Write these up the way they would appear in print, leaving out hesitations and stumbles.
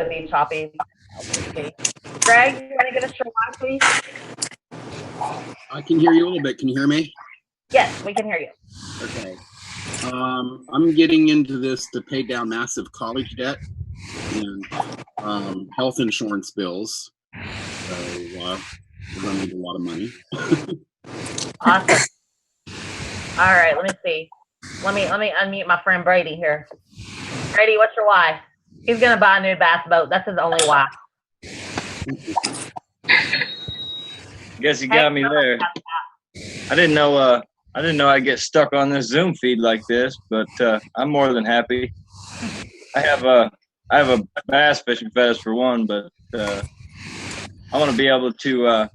to be choppy. Greg, you want to give us your why, please? I can hear you a little bit. Can you hear me? Yes, we can hear you. Okay. I'm getting into this to pay down massive college debt and health insurance bills. So we're going to need a lot of money. Awesome. All right, let me see. Let me unmute my friend Brady here. Brady, what's your why? He's gonna buy a new bass boat. That's his only why. Guess you got me there. I didn't know I'd get stuck on this Zoom feed like this, but I'm more than happy. I have a bass fishing fetish for one, but I want to be able to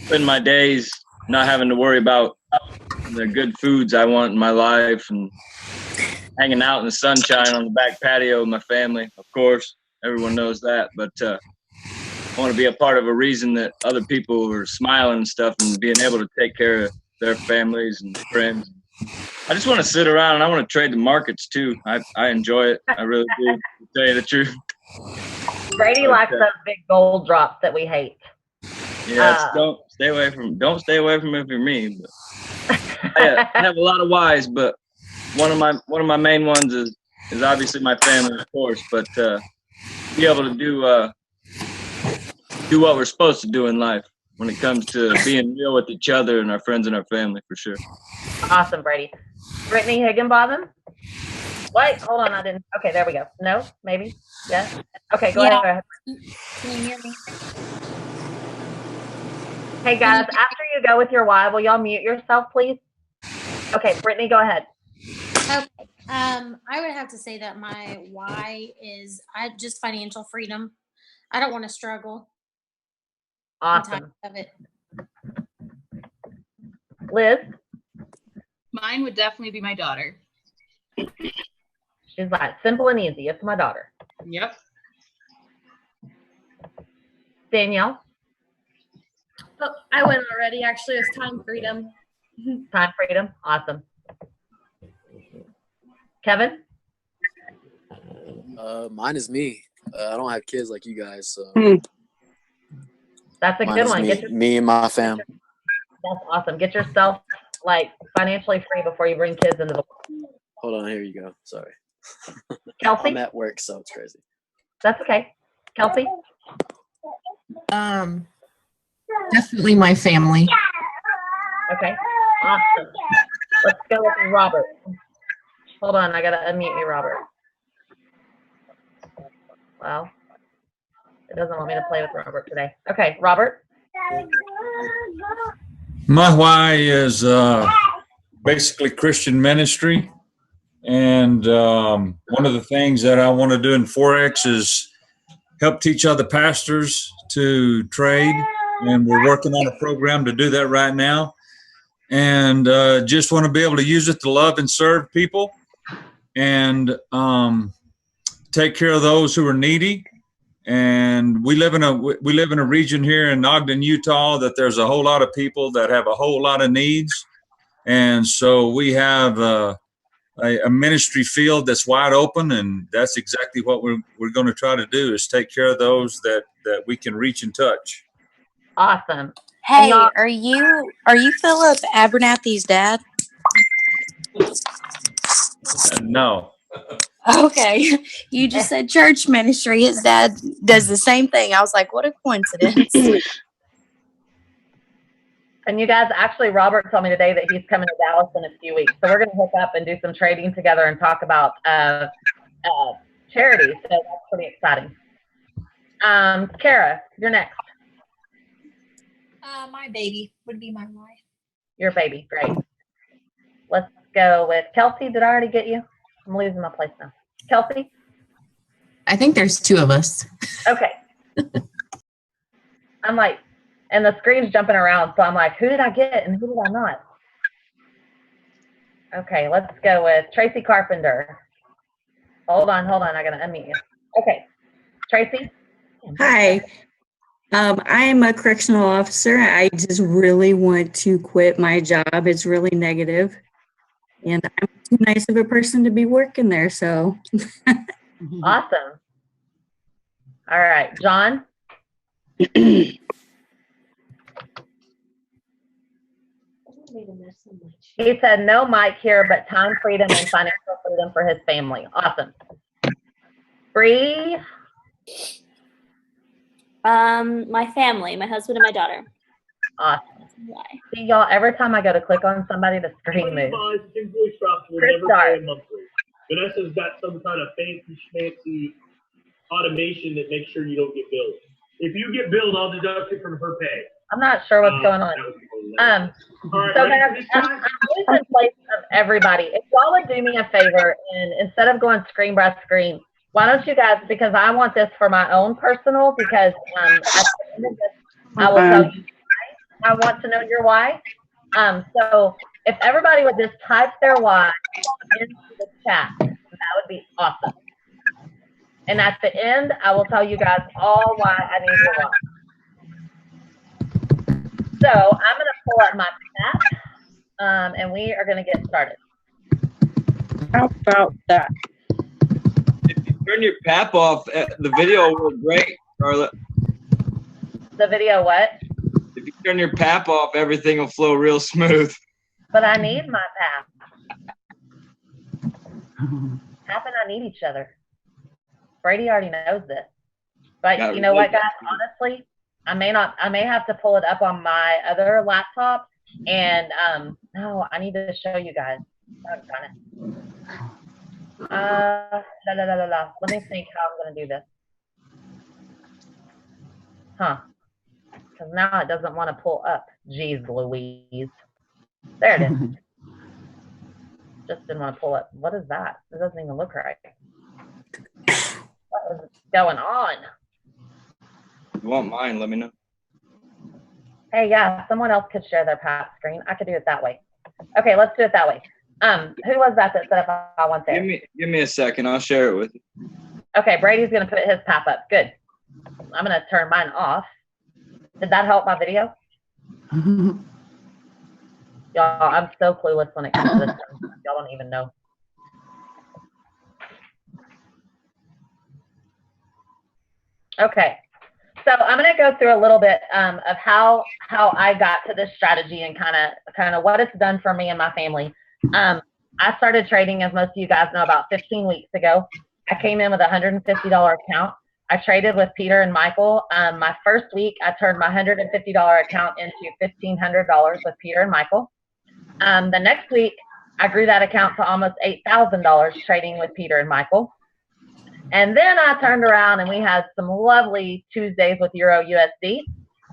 spend my days not having to worry about the good foods I want in my life and hanging out in the sunshine on the back patio with my family. Of course, everyone knows that, but I want to be a part of a reason that other people are smiling and stuff and being able to take care of their families and friends. I just want to sit around and I want to trade the markets too. I enjoy it. I really do, to tell you the truth. Brady likes those big gold drops that we hate. Yes, don't stay away from it if you're me. But I have a lot of whys, but one of my main ones is obviously my family, of course, but be able to do what we're supposed to do in life when it comes to being real with each other and our friends and our family, for sure. Awesome, Brady. Brittany Higginbotham? What? Hold on, I didn't. Okay, there we go. No? Maybe? Yeah? Okay, go ahead. Can you hear me? Hey, guys, after you go with your why, will y'all mute yourself, please? Okay, Brittany, go ahead. Okay. I would have to say that my why is just financial freedom. I don't want to struggle. Awesome. Of it. Liz? Mine would definitely be my daughter. She's like, simple and easy. It's my daughter. Yep. Danielle? Oh, I went already. Actually, it's time freedom. Time freedom. Awesome. Kevin? Mine is me. I don't have kids like you guys, so That's a good one. Me and my fam. That's awesome. Get yourself like financially free before you bring kids into the world. Hold on, here you go. Sorry. Kelsey? I'm at work, so it's crazy. That's okay. Kelsey? Definitely my family. Okay. Awesome. Let's go with Robert. Hold on, I gotta unmute you, Robert. Wow. It doesn't want me to play with Robert today. Okay, Robert? My why is basically Christian ministry. And one of the things that I want to do in Forex is help teach other pastors to trade. And we're working on a program to do that right now. And just want to be able to use it to love and serve people and take care of those who are needy. And we live in a region here in Ogden, Utah, that there's a whole lot of people that have a whole lot of needs. And so we have a ministry field that's wide open, and that's exactly what we're going to try to do, is take care of those that we can reach and touch. Awesome. Hey, are you Philip Abernathy's dad? No. Okay. You just said church ministry. His dad does the same thing. I was like, what a coincidence. And you guys, actually, Robert told me today that he's coming to Dallas in a few weeks. So we're going to hook up and do some trading together and talk about charity. So that's pretty exciting. Kara, you're next. My baby would be my wife. Your baby. Great. Let's go with Kelsey. Did I already get you? I'm losing my place now. Kelsey? I think there's two of us. Okay. I'm like, and the screen's jumping around, so I'm like, who did I get and who did I not? Okay, let's go with Tracy Carpenter. Hold on. I gotta unmute you. Okay, Tracy? Hi. I'm a correctional officer. I just really want to quit my job. It's really negative. And I'm too nice of a person to be working there, so. Awesome. All right, John. He said no mic here, but time freedom and financial freedom for his family. Awesome. Bree. My family, my husband and my daughter. Awesome. See, y'all, every time I go to click on somebody, the screen moves. Invoice drops will Chris never Dart. pay monthly. Vanessa's got some kind of fancy automation that makes sure you don't get billed. If you get billed, I'll deduct it from her pay. I'm not sure what's going on. So guys, I'm always in place of everybody. If y'all would do me a favor and instead of going screen by screen, why don't you guys, because I want this for my own personal, because at the end of this, I will tell you why I want to know your why. So if everybody would just type their why into the chat, that would be awesome. And at the end, I will tell you guys all why I need your why. So I'm going to pull up my app, and we are going to get started. How about that? If you turn your PAP off, the video will work great, Scarlet. The video what? If you turn your PAP off, everything will flow real smooth. But I need my PAP. PAP and I need each other. Brady already knows this. But you know what, guys? Honestly, I may have to pull it up on my other laptop. And no, I need to show you guys. Oh, darn it. Let me think how I'm going to do this. Huh. Because now it doesn't want to pull up. Jeez Louise. There it is. Just didn't want to pull up. What is that? It doesn't even look right. What is going on? If you want mine, let me know. Hey, yeah, someone else could share their PAP screen. I could do it that way. Okay, let's do it that way. Who was that said if I want there? Give me a second. I'll share it with you. Okay, Brady's going to put his PAP up. Good. I'm going to turn mine off. Did that help my video? Y'all, I'm so clueless when it comes to this. Y'all don't even know. Okay. So I'm going to go through a little bit of how I got to this strategy and kind of what it's done for me and my family. I started trading, as most of you guys know, about 15 weeks ago. I came in with a $150 account. I traded with Peter and Michael. My first week, I turned my $150 account into $1,500 with Peter and Michael. The next week, I grew that account to almost $8,000 trading with Peter and Michael. And then I turned around and we had some lovely Tuesdays with Euro USD.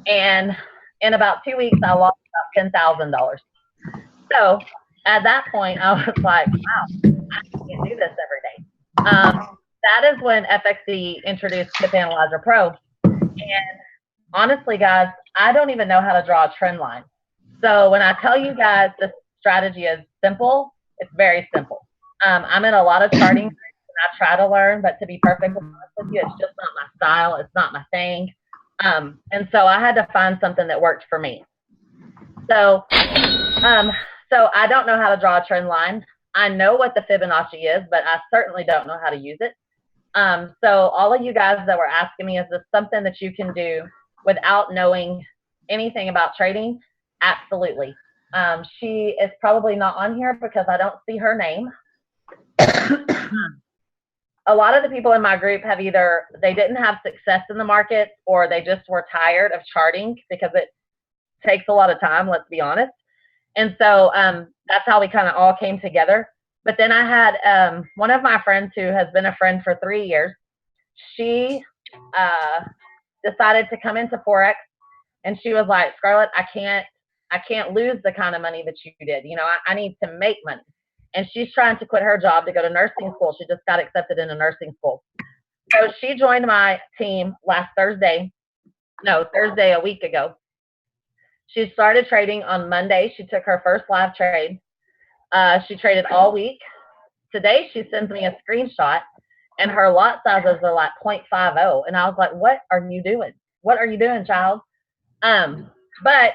And in about 2 weeks, I lost about $10,000. So at that point, I was like, wow, I can't do this every day. That is when FXD introduced Tip Analyzer Pro. And honestly, guys, I don't even know how to draw a trend line. So when I tell you guys this strategy is simple, it's very simple. I'm in a lot of charting groups and I try to learn, but to be perfectly honest with you, it's just not my style. It's not my thing. And so I had to find something that worked for me. So I don't know how to draw a trend line. I know what the Fibonacci is, but I certainly don't know how to use it. So all of you guys that were asking me, is this something that you can do without knowing anything about trading? Absolutely. She is probably not on here because I don't see her name. A lot of the people in my group have either, they didn't have success in the market or they just were tired of charting because it takes a lot of time, let's be honest. And so that's how we kind of all came together. But then I had one of my friends who has been a friend for 3 years. She decided to come into Forex, and she was like, Scarlett, I can't lose the kind of money that you did. You know, I need to make money. And she's trying to quit her job to go to nursing school. She just got accepted into nursing school. So she joined my team last Thursday a week ago. She started trading on Monday. She took her first live trade. She traded all week. Today, she sends me a screenshot, and her lot sizes are like 0.50. And I was like, what are you doing? What are you doing, child? But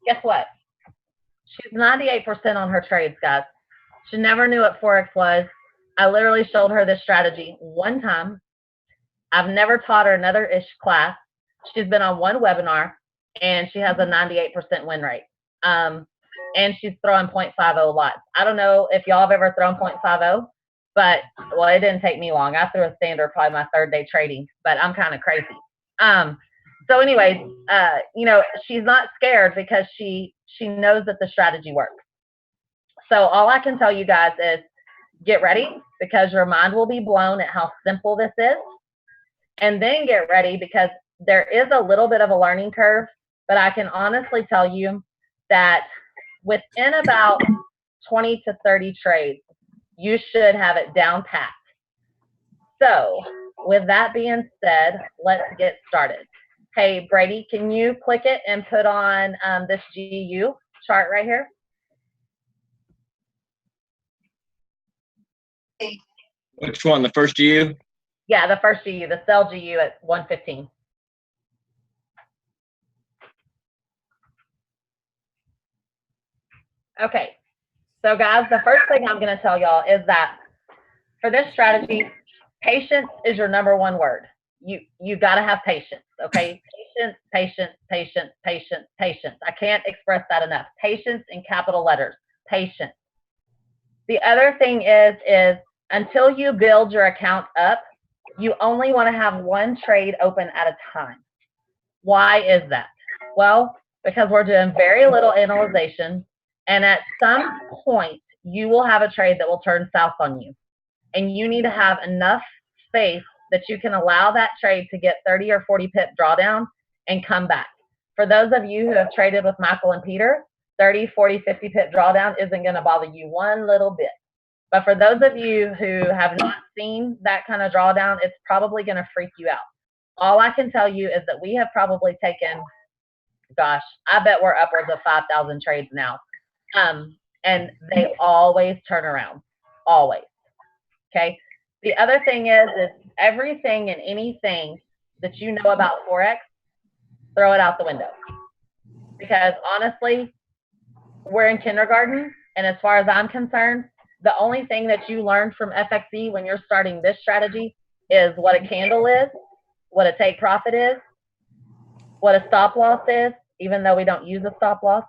guess what? She's 98% on her trades, guys. She never knew what Forex was. I literally showed her this strategy one time. I've never taught her another ish class. She's been on one webinar, and she has a 98% win rate. And she's throwing 0.50 lots. I don't know if y'all have ever thrown 0.50, but, well, it didn't take me long. I threw a standard probably my third day trading, but I'm kind of crazy. So anyways, you know, she's not scared because she knows that the strategy works. So all I can tell you guys is get ready, because your mind will be blown at how simple this is. And then get ready, because there is a little bit of a learning curve, but I can honestly tell you that within about 20 to 30 trades, you should have it down pat. So with that being said, let's get started. Hey, Brady, can you click it and put on this GU chart right here? Which one? The first GU? Yeah, the first GU, the sell GU at 115. Okay, so guys, the first thing I'm going to tell y'all is that for this strategy, patience is your number one word. You got to have patience, okay? Patience, patience, patience, patience, patience. I can't express that enough. Patience in capital letters, patience. The other thing is until you build your account up, you only want to have one trade open at a time. Why is that? Well, because we're doing very little analyzation, and at some point, you will have a trade that will turn south on you. And you need to have enough space that you can allow that trade to get 30 or 40 pip drawdown and come back. For those of you who have traded with Michael and Peter, 30, 40, 50 pip drawdown isn't going to bother you one little bit. But for those of you who have not seen that kind of drawdown, it's probably going to freak you out. All I can tell you is that we have probably taken, gosh, I bet we're upwards of 5,000 trades now. And they always turn around, always. Okay. The other thing is everything and anything that you know about Forex, throw it out the window. Because honestly, we're in kindergarten, and as far as I'm concerned, the only thing that you learn from FXE when you're starting this strategy is what a candle is, what a take profit is, what a stop loss is, even though we don't use a stop loss.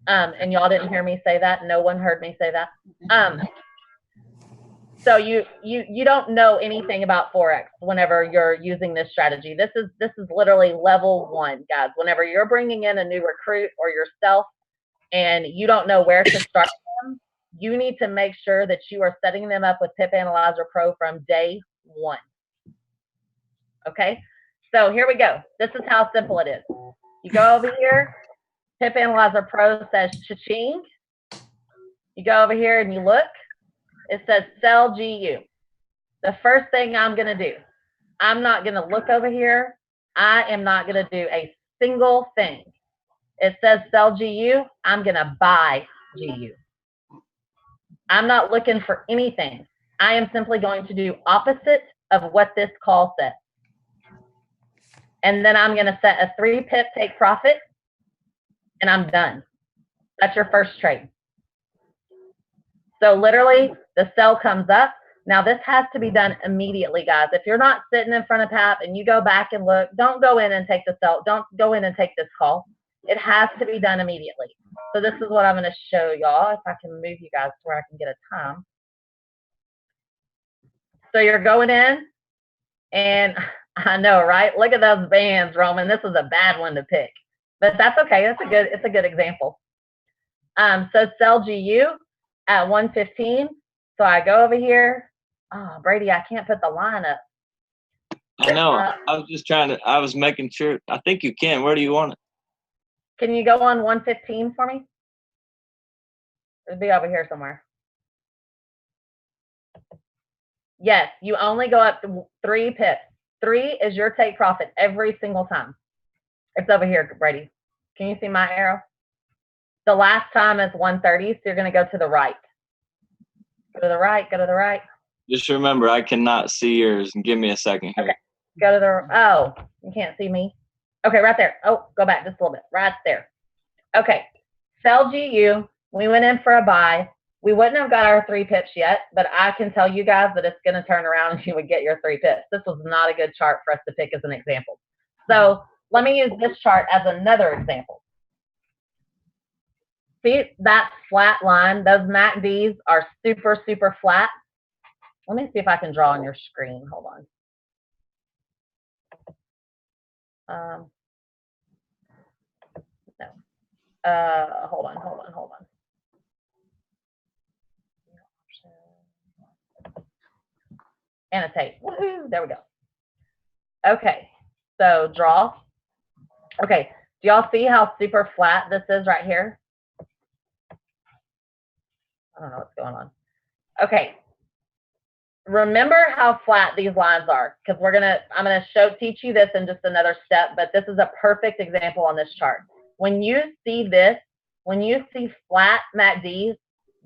And y'all didn't hear me say that. No one heard me say that. So you don't know anything about Forex whenever you're using this strategy. This is literally level one, guys. Whenever you're bringing in a new recruit or yourself and you don't know where to start them, you need to make sure that you are setting them up with Pip Analyzer Pro from day one. Okay, so here we go. This is how simple it is. You go over here, Pip Analyzer Pro says cha-ching. You go over here and you look. It says sell GU. The first thing I'm going to do, I'm not going to look over here. I am not going to do a single thing. It says sell GU. I'm going to buy GU. I'm not looking for anything. I am simply going to do opposite of what this call says. And then I'm going to set a 3 pip take profit, and I'm done. That's your first trade. So literally, the sell comes up. Now, this has to be done immediately, guys. If you're not sitting in front of PAP and you go back and look, don't go in and take the sell. Don't go in and take this call. It has to be done immediately. So this is what I'm going to show y'all. If I can move you guys to where I can get a time. So you're going in, and I know, right? Look at those bands, Roman. This is a bad one to pick, but that's okay. It's a good example. So sell GU at 115. So I go over here. Oh, Brady, I can't put the line up. I know. I was just I was making sure. I think you can. Where do you want it? Can you go on 115 for me? It'll be over here somewhere. Yes, you only go up to 3 pips. 3 is your take profit every single time. It's over here, Brady. Can you see my arrow? The last time is 130, so you're going to go to the right. Go to the right, go to the right. Just remember, I cannot see yours. Give me a second here. Okay, go to the, oh, you can't see me. Okay, right there. Oh, go back just a little bit. Right there. Okay, sell GU. We went in for a buy. We wouldn't have got our 3 pips yet, but I can tell you guys that it's going to turn around and you would get your 3 pips. This was not a good chart for us to pick as an example. So let me use this chart as another example. See that flat line? Those MACDs are super, super flat. Let me see if I can draw on your screen. Hold on. No. Hold on. Annotate. Woohoo! There we go. Okay. So draw. Okay. Do y'all see how super flat this is right here? I don't know what's going on. Okay. Remember how flat these lines are, because I'm gonna teach you this in just another step, but this is a perfect example on this chart. When you see this, when you see flat MACDs,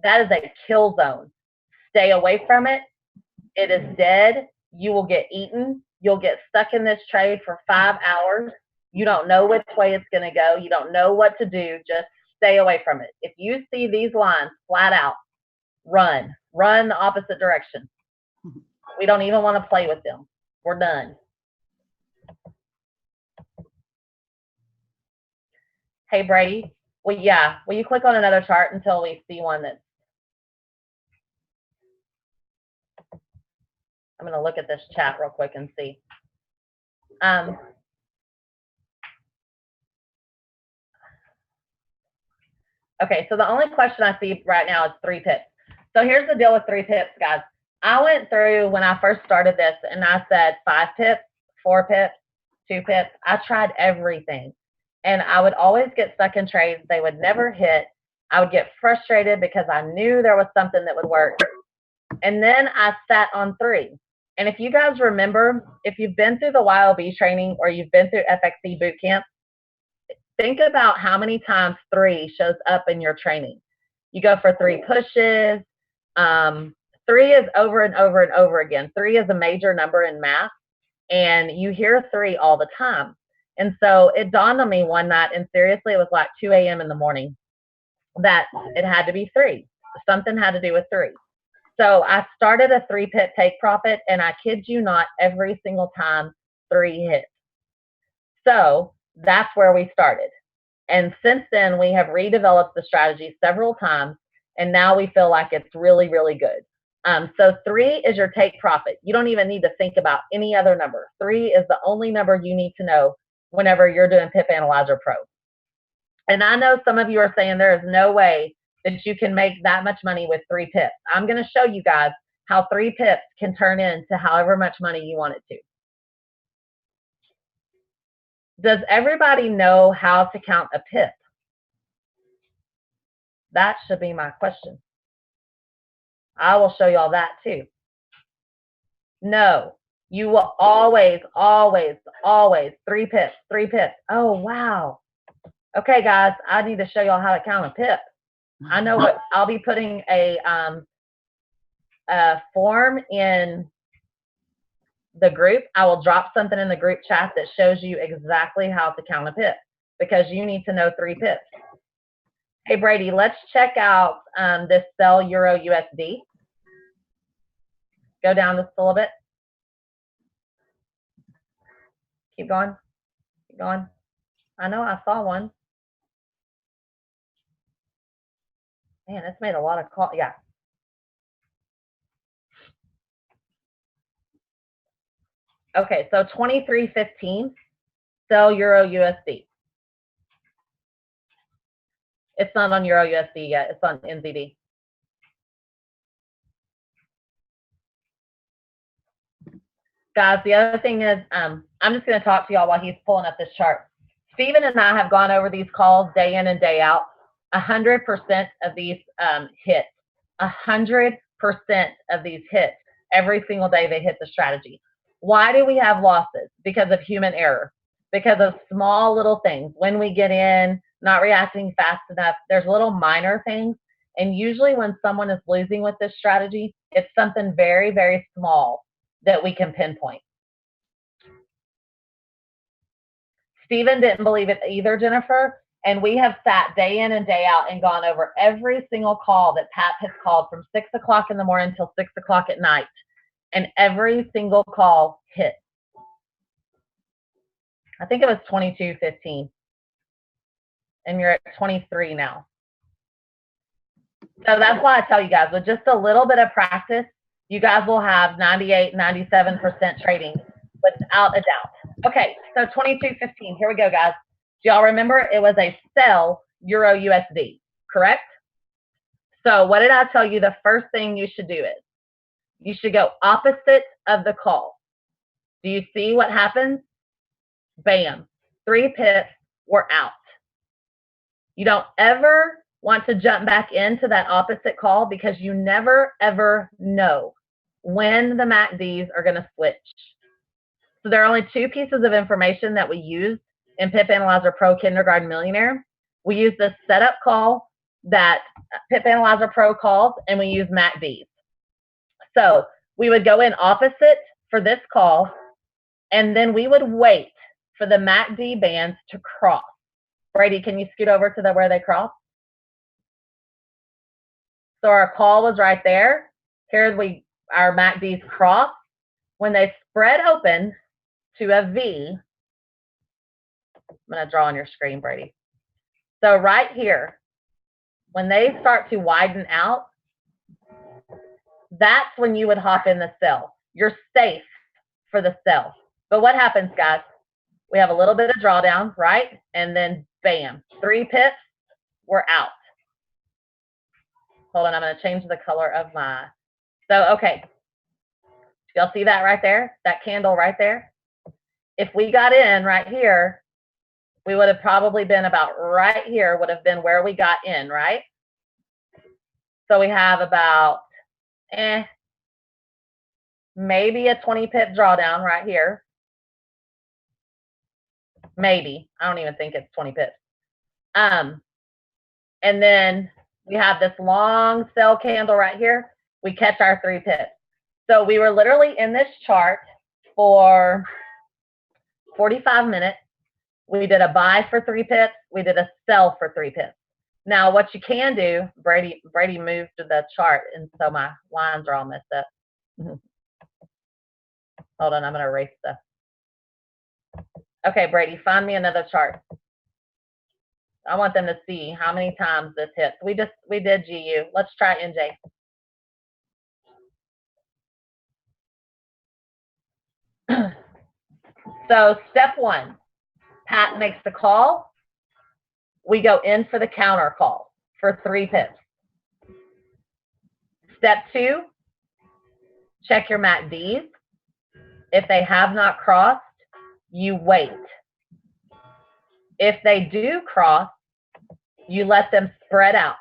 that is a kill zone. Stay away from it. It is dead. You will get eaten. You'll get stuck in this trade for 5 hours. You don't know which way it's going to go. You don't know what to do. Just stay away from it. If you see these lines flat out, run. Run the opposite direction. We don't even want to play with them. We're done. Hey, Brady. Well, yeah. Will you click on another chart until we see one that's... I'm going to look at this chat real quick and see. Okay, so the only question I see right now is 3 pips. So here's the deal with 3 pips, guys. I went through when I first started this and I said 5 pips, 4 pips, 2 pips. I tried everything. And I would always get stuck in trades. They would never hit. I would get frustrated because I knew there was something that would work. And then I sat on 3. And if you guys remember, if you've been through the YLB training or you've been through FXC boot camp, think about how many times 3 shows up in your training. You go for 3 pushes. 3 is over and over and over again. 3 is a major number in math, and you hear 3 all the time. And so it dawned on me one night, and seriously, it was like 2 a.m. in the morning, that it had to be 3. Something had to do with 3. So I started a 3 pip take profit, and I kid you not, every single time 3 hit. So that's where we started. And since then, we have redeveloped the strategy several times, and now we feel like it's really, really good. So 3 is your take profit. You don't even need to think about any other number. 3 is the only number you need to know whenever you're doing Pip Analyzer Pro. And I know some of you are saying there is no way that you can make that much money with 3 pips. I'm going to show you guys how 3 pips can turn into however much money you want it to. Does everybody know how to count a pip? That should be my question. I will show you all that too. No, you will always, always, always 3 pips, 3 pips. Oh, wow. Okay, guys, I need to show y'all how to count a pip. I know what I'll be putting a form in the group. I will drop something in the group chat that shows you exactly how to count a pip, because you need to know 3 pips. Hey, Brady, let's check out this sell Euro USD. Go down just a little bit. Keep going. Keep going. I know I saw one. Man, it's made a lot of calls. Yeah. Okay, so 23.15, sell Euro USD. It's not on Euro USD yet. It's on NZD. Guys, the other thing is, I'm just going to talk to y'all while he's pulling up this chart. Steven and I have gone over these calls day in and day out. 100% of these hit. 100% of these hit. Every single day they hit the strategy. Why do we have losses? Because of human error. Because of small little things. When we get in, not reacting fast enough, there's little minor things. And usually when someone is losing with this strategy, it's something very, very small that we can pinpoint. Steven didn't believe it either, Jennifer. And we have sat day in and day out and gone over every single call that Pat has called from 6 o'clock in the morning until 6 o'clock at night. And every single call hit. I think it was 22.15. And you're at 23 now. So that's why I tell you guys, with just a little bit of practice, you guys will have 98, 97% trading without a doubt. Okay, so 22.15. Here we go, guys. Do y'all remember it was a sell Euro USD, correct? So what did I tell you the first thing you should do is? You should go opposite of the call. Do you see what happens? Bam. 3 pips, we're out. You don't ever want to jump back into that opposite call because you never, ever know when the MACDs are going to switch. So there are only 2 pieces of information that we use in Pip Analyzer Pro Kindergarten Millionaire. We use the setup call that Pip Analyzer Pro calls, and we use MACDs. So we would go in opposite for this call, and then we would wait for the MACD bands to cross. Brady, can you scoot over to where they cross? So our call was right there. Here our MACDs cross. When they spread open to a V, I'm going to draw on your screen, Brady. So right here, when they start to widen out, that's when you would hop in the sell. You're safe for the sell. But what happens, guys? We have a little bit of drawdown, right? And then bam, 3 pips, we're out. Hold on, I'm going to change the color of my. So, okay. Y'all see that right there? That candle right there? If we got in right here, we would have probably been about right here, would have been where we got in, right? So we have about, maybe a 20 pip drawdown right here. Maybe. I don't even think it's 20 pips. And then we have this long sell candle right here. We catch our 3 pips. So we were literally in this chart for 45 minutes. We did a buy for 3 pips. We did a sell for 3 pips. Now, what you can do, Brady moved the chart, and so my lines are all messed up. Hold on, I'm going to erase stuff. Okay, Brady, find me another chart. I want them to see how many times this hits. We did GU. Let's try NJ. So step 1, Pat makes the call. We go in for the counter call for 3 pips. Step 2, check your MACDs. If they have not crossed, you wait. If they do cross, you let them spread out.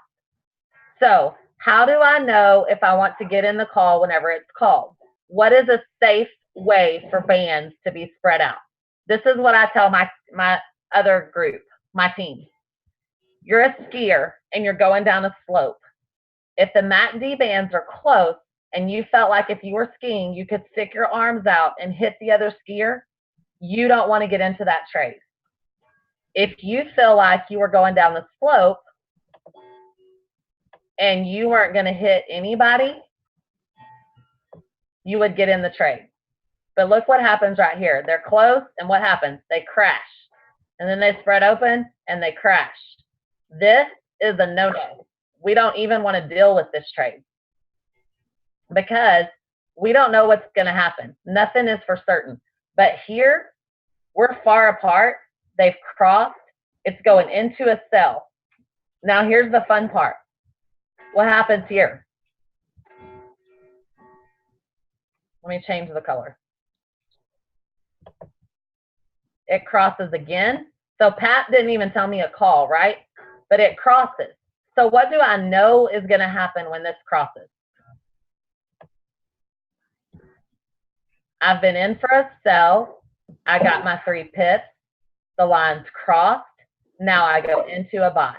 So how do I know if I want to get in the call whenever it's called? What is a safe way for bands to be spread out? This is what I tell my other group, my team. You're a skier and you're going down a slope. If the MACD bands are close and you felt like if you were skiing, you could stick your arms out and hit the other skier, you don't want to get into that trade. If you feel like you were going down the slope and you weren't going to hit anybody, you would get in the trade. But look what happens right here. They're close, and what happens? They crash. And then they spread open, and they crash. This is a no-no. We don't even want to deal with this trade because we don't know what's going to happen. Nothing is for certain. But here, we're far apart. They've crossed. It's going into a sell. Now, here's the fun part. What happens here? Let me change the color. It crosses again. So Pat didn't even tell me a call, right? But it crosses. So what do I know is going to happen when this crosses? I've been in for a sell. I got my 3 pips. The line's crossed. Now I go into a buy.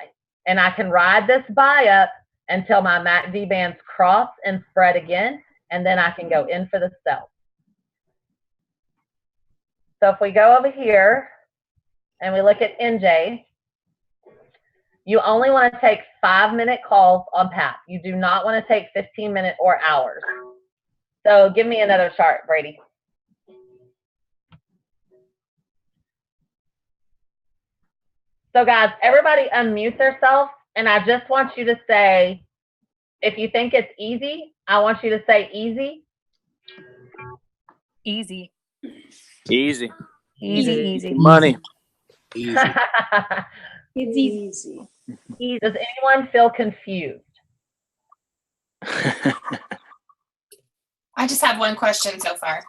And I can ride this buy up until my MACD bands cross and spread again. And then I can go in for the sell. So if we go over here and we look at NJ, You only want to take 5-minute calls on PAP. You do not want to take 15-minute or hours. So give me another chart, Brady. So guys, everybody unmute themselves, and I just want you to say, if you think it's easy, I want you to say easy. Easy. Easy. Easy. Money. Easy. It's easy. Does anyone feel confused? I just have one question so far.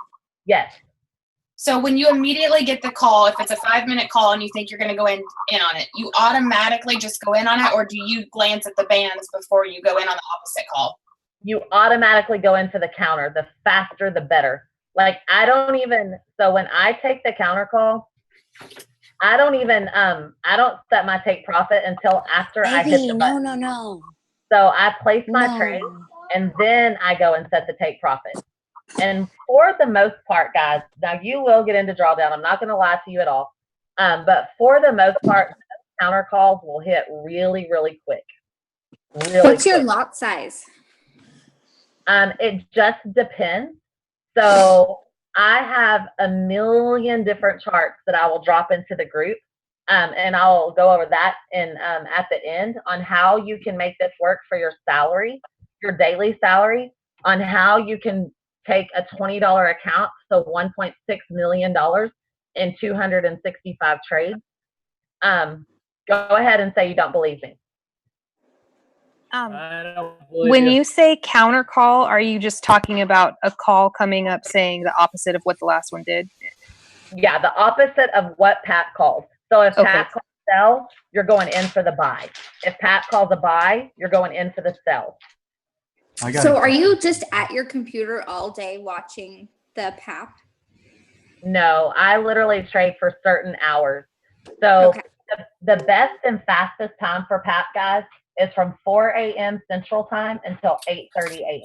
Yes. So when you immediately get the call, if it's a 5-minute call and you think you're going to go in on it, you automatically just go in on it, or do you glance at the bands before you go in on the opposite call? You automatically go into the counter. The faster, the better. Like I don't even, so when I take the counter call, I don't even, I don't set my take profit until after I hit Baby, the button. no. So I place my No. trade and then I go and set the take profit. And for the most part, guys, now you will get into drawdown. I'm not going to lie to you at all. But for the most part, counter calls will hit really, really quick. What's your lot size? It just depends. So I have a million different charts that I will drop into the group. And I'll go over that at the end on how you can make this work for your salary, your daily salary, on how you can take a $20 account, so $1.6 million in 265 trades. Go ahead and say you don't believe me. When you say counter call, are you just talking about a call coming up saying the opposite of what the last one did? Yeah, the opposite of what Pat calls. So if Pat calls sell, you're going in for the buy. If Pat calls a buy, you're going in for the sell. So are you just at your computer all day watching the PAP? No, I literally trade for certain hours. So the best and fastest time for PAP, guys, is from 4 a.m. Central Time until 8:30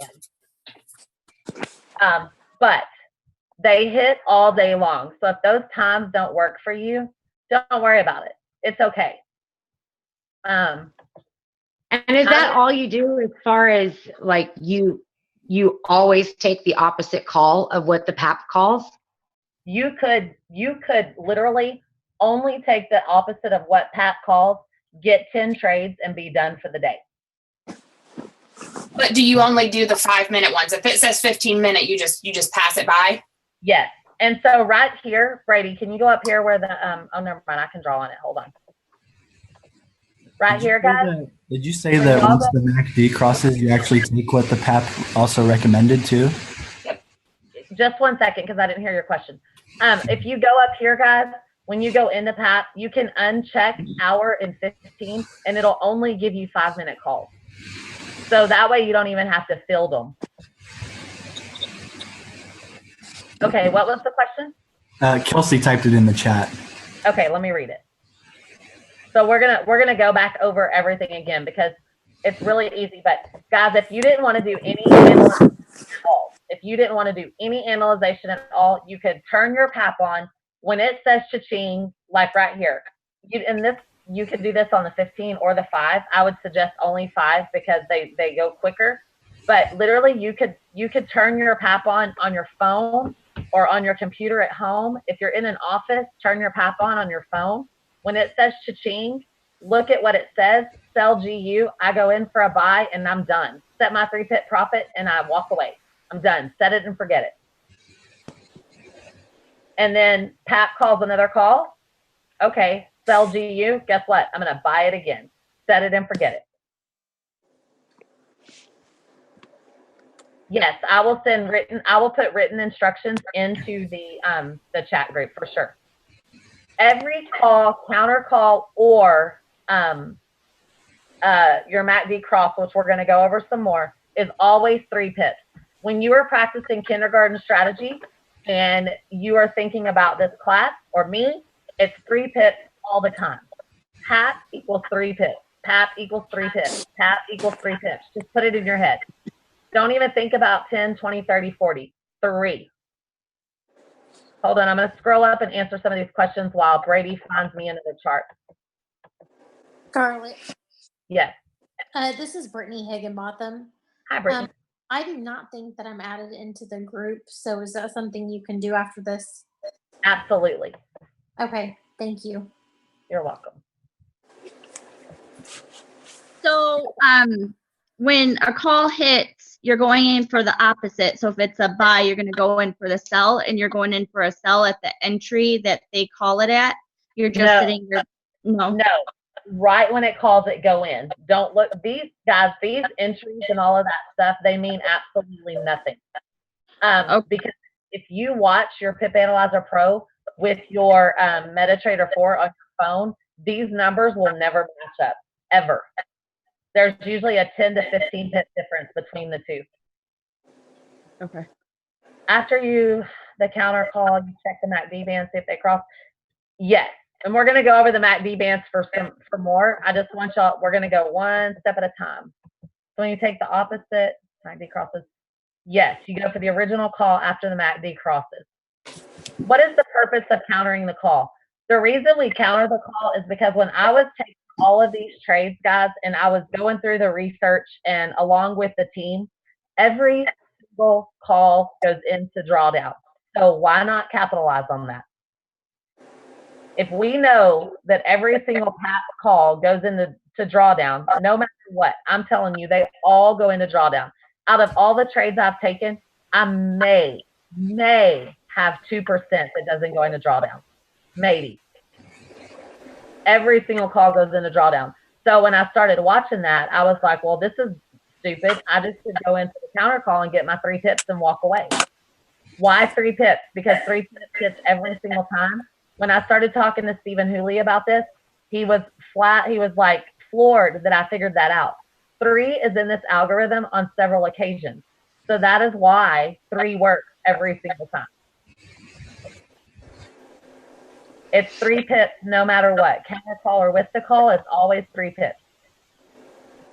a.m. But they hit all day long. So if those times don't work for you, don't worry about it. It's okay. And is that all you do as far as like you always take the opposite call of what the PAP calls? You could literally only take the opposite of what PAP calls, get 10 trades and be done for the day. But do you only do the 5-minute ones? If it says 15-minute, you just pass it by? Yes. And so right here, Brady, can you go up here where the oh, never mind, I can draw on it. Hold on. Right here, guys. Did you say that once the MACD crosses, you actually take what the PAP also recommended too? Just 1 second, because I didn't hear your question. If you go up here, guys, when you go into PAP, you can uncheck hour and 15, and it'll only give you 5-minute calls. So that way you don't even have to field them. Okay, what was the question? Kelsey typed it in the chat. Okay, let me read it. So we're gonna go back over everything again because it's really easy. But guys, if you didn't want to do any analysis at all, if you didn't want to do any analyzation at all, you could turn your PAP on when it says cha-ching, like right here. You could do this on the 15 or the 5. I would suggest only 5 because they go quicker. But literally, you could turn your PAP on your phone or on your computer at home. If you're in an office, turn your PAP on your phone. When it says cha-ching, look at what it says, sell GU. I go in for a buy and I'm done. Set my 3-pip profit and I walk away. I'm done. Set it and forget it. And then PAP calls another call. Okay, sell GU. Guess what? I'm going to buy it again. Set it and forget it. Yes, I will put written instructions into the chat group for sure. Every call, counter call, or your MACD cross, which we're going to go over some more, is always 3 pips. When you are practicing kindergarten strategy and you are thinking about this class or me, it's 3 pips all the time. PAP equals 3 pips. PAP equals 3 pips. PAP equals 3 pips. Just put it in your head. Don't even think about 10, 20, 30, 40. 3. Hold on, I'm going to scroll up and answer some of these questions while Brady finds me into the chart. Scarlet. Yes. This is Brittany Higginbotham. Hi, Brittany. I do not think that I'm added into the group. So is that something you can do after this? Absolutely. Okay. Thank you. You're welcome. So when a call hits, you're going in for the opposite. So if it's a buy, you're going to go in for the sell, and you're going in for a sell at the entry that they call it at. You're just sitting there. No. Right when it calls it, go in. Don't look. These guys, these entries and all of that stuff, they mean absolutely nothing. Because if you watch your Pip Analyzer Pro with your MetaTrader 4 on your phone, these numbers will never match up, ever. There's usually a 10 to 15 pip difference between the two. Okay. After the counter call, you check the MACD band, see if they cross. Yes. And we're going to go over the MACD bands for more. I just want y'all, we're going to go one step at a time. So when you take the opposite, MACD crosses. Yes, you go for the original call after the MACD crosses. What is the purpose of countering the call? The reason we counter the call is because when I was taking all of these trades, guys, and I was going through the research and along with the team, every single call goes into drawdown. So why not capitalize on that? If we know that every single call goes into drawdown, no matter what, I'm telling you, they all go into drawdown. Out of all the trades I've taken, I may have 2% that doesn't go into drawdown. Maybe. Every single call goes into drawdown. So when I started watching that, I was like, well, this is stupid. I just could go into the counter call and get my 3 pips and walk away. Why 3 pips? Because 3 pips hits every single time. When I started talking to Stephen Hooley about this, he was like floored that I figured that out. 3 is in this algorithm on several occasions. So that is why 3 works every single time. It's 3 pips no matter what. Counter call or with the call, it's always 3 pips.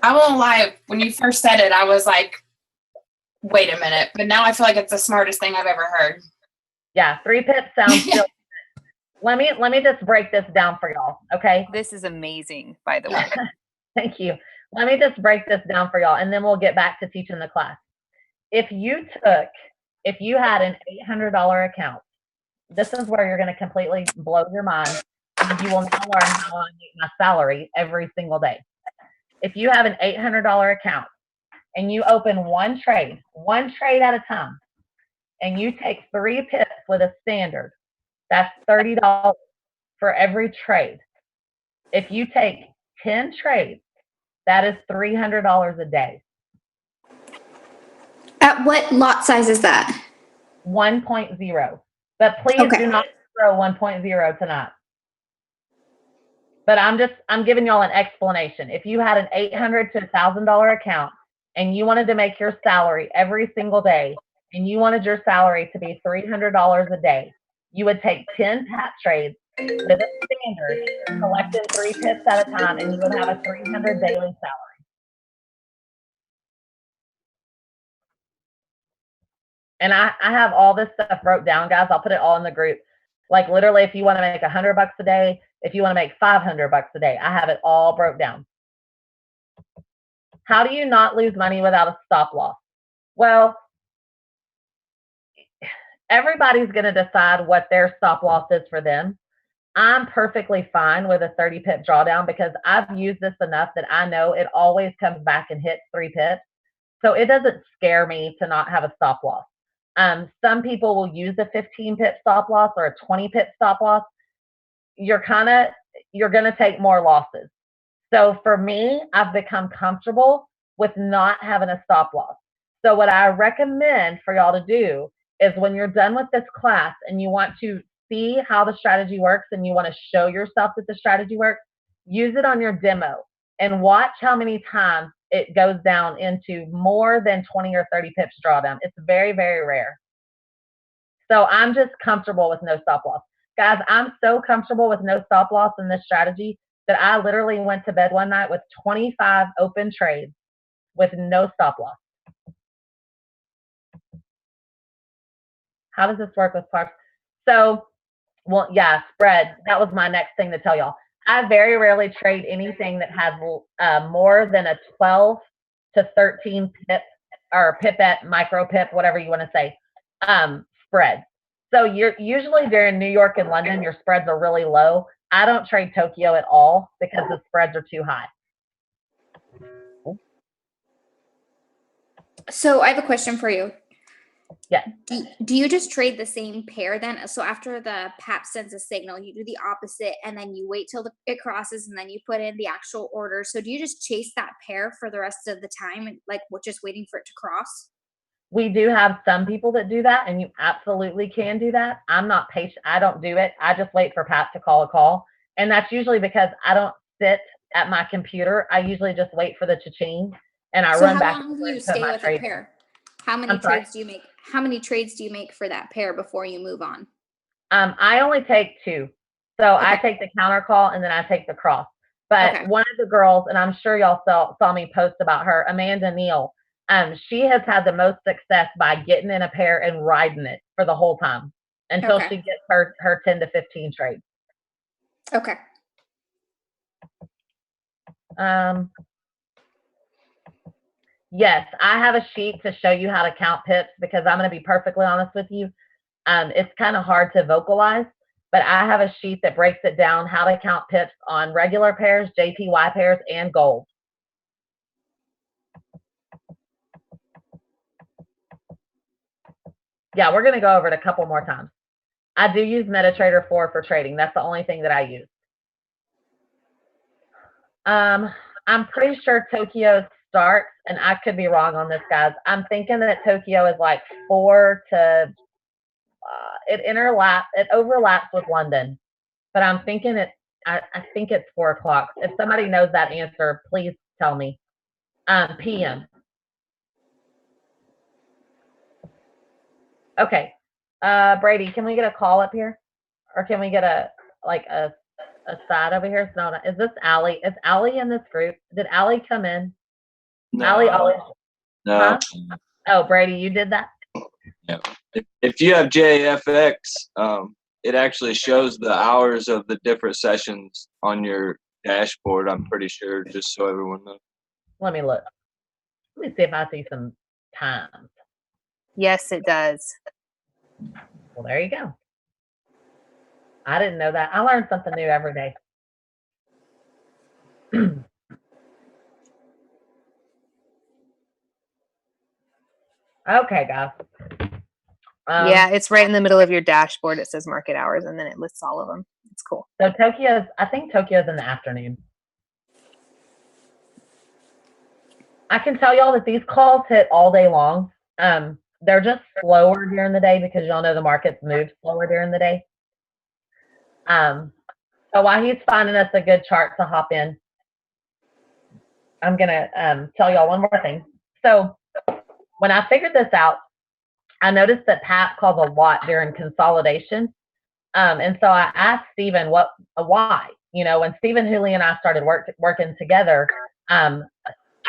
I won't lie. When you first said it, I was like, wait a minute. But now I feel like it's the smartest thing I've ever heard. Yeah, 3 pips sounds still. Let me just break this down for y'all, okay? This is amazing, by the way. Thank you. Let me just break this down for y'all, and then we'll get back to teaching the class. If you had an $800 account, this is where you're going to completely blow your mind, and you will now learn how I make my salary every single day. If you have an $800 account and you open one trade at a time, and you take 3 pips with a standard, that's $30 for every trade. If you take 10 trades, that is $300 a day. At what lot size is that? 1.0. But please do not throw 1.0 tonight. But I'm giving y'all an explanation. If you had an $800 to $1,000 account and you wanted to make your salary every single day, and you wanted your salary to be $300 a day, you would take 10 pat trades with a standard, collecting 3 pips at a time, and you would have a $300 daily salary. And I have all this stuff wrote down, guys. I'll put it all in the group. Like literally, if you want to make $100 a day, if you want to make $500 a day, I have it all broke down. How do you not lose money without a stop loss? Well, everybody's going to decide what their stop loss is for them. I'm perfectly fine with a 30 pip drawdown because I've used this enough that I know it always comes back and hits 3 pips. So it doesn't scare me to not have a stop loss. Some people will use a 15 pip stop loss or a 20 pip stop loss. You're going to take more losses. So for me, I've become comfortable with not having a stop loss. So what I recommend for y'all to do is when you're done with this class and you want to see how the strategy works and you want to show yourself that the strategy works, use it on your demo and watch how many times it goes down into more than 20 or 30 pips drawdown. It's very, very rare. So I'm just comfortable with no stop loss. Guys, I'm so comfortable with no stop loss in this strategy that I literally went to bed one night with 25 open trades with no stop loss. How does this work with parts? So, well, yeah, spread. That was my next thing to tell y'all. I very rarely trade anything that has more than a 12 to 13 pip or pipette, micro pip, whatever you want to say, spread. So you're usually during New York and London, your spreads are really low. I don't trade Tokyo at all because the spreads are too high. So I have a question for you. Yeah. Do you just trade the same pair then? So after the PAP sends a signal, you do the opposite, and then you wait till it crosses, and then you put in the actual order. So do you just chase that pair for the rest of the time, and like we're just waiting for it to cross? We do have some people that do that, and you absolutely can do that. I'm not patient. I don't do it. I just wait for Pat to call a call, and that's usually because I don't sit at my computer. I usually just wait for the cha-ching, and I run back. So how long do you stay with a pair? How many trades do you make? How many trades do you make for that pair before you move on? I only take 2. So I take the counter call and then I take the cross. But one of the girls, and I'm sure y'all saw me post about her, Amanda Neal, she has had the most success by getting in a pair and riding it for the whole time until she gets her 10 to 15 trades. Okay. Yes, I have a sheet to show you how to count pips because I'm going to be perfectly honest with you. It's kind of hard to vocalize, but I have a sheet that breaks it down how to count pips on regular pairs, JPY pairs, and gold. Yeah, we're going to go over it a couple more times. I do use MetaTrader 4 for trading. That's the only thing that I use. I'm pretty sure Tokyo starts, and I could be wrong on this, guys. I'm thinking that Tokyo is like 4 to, it overlaps with London, but I'm thinking I think it's 4 o'clock. If somebody knows that answer, please tell me. PM. Okay. Brady, can we get a call up here? Or can we get a side over here? No, is this Allie? Is Allie in this group? Did Allie come in? No. Allie always. No. Huh? Oh, Brady, you did that? Yeah. If you have JFX, it actually shows the hours of the different sessions on your dashboard, I'm pretty sure, just so everyone knows. Let me look. Let me see if I see some times. Yes, it does. Well, there you go. I didn't know that. I learn something new every day. Okay, guys. Yeah, it's right in the middle of your dashboard. It says market hours, and then it lists all of them. It's cool. So I think Tokyo's in the afternoon. I can tell y'all that these calls hit all day long. They're just slower during the day because y'all know the markets move slower during the day. So while he's finding us a good chart to hop in, I'm going to tell y'all one more thing. So when I figured this out, I noticed that Pat calls a lot during consolidation. And so I asked Stephen why. You know, when Stephen Hooley and I started working together,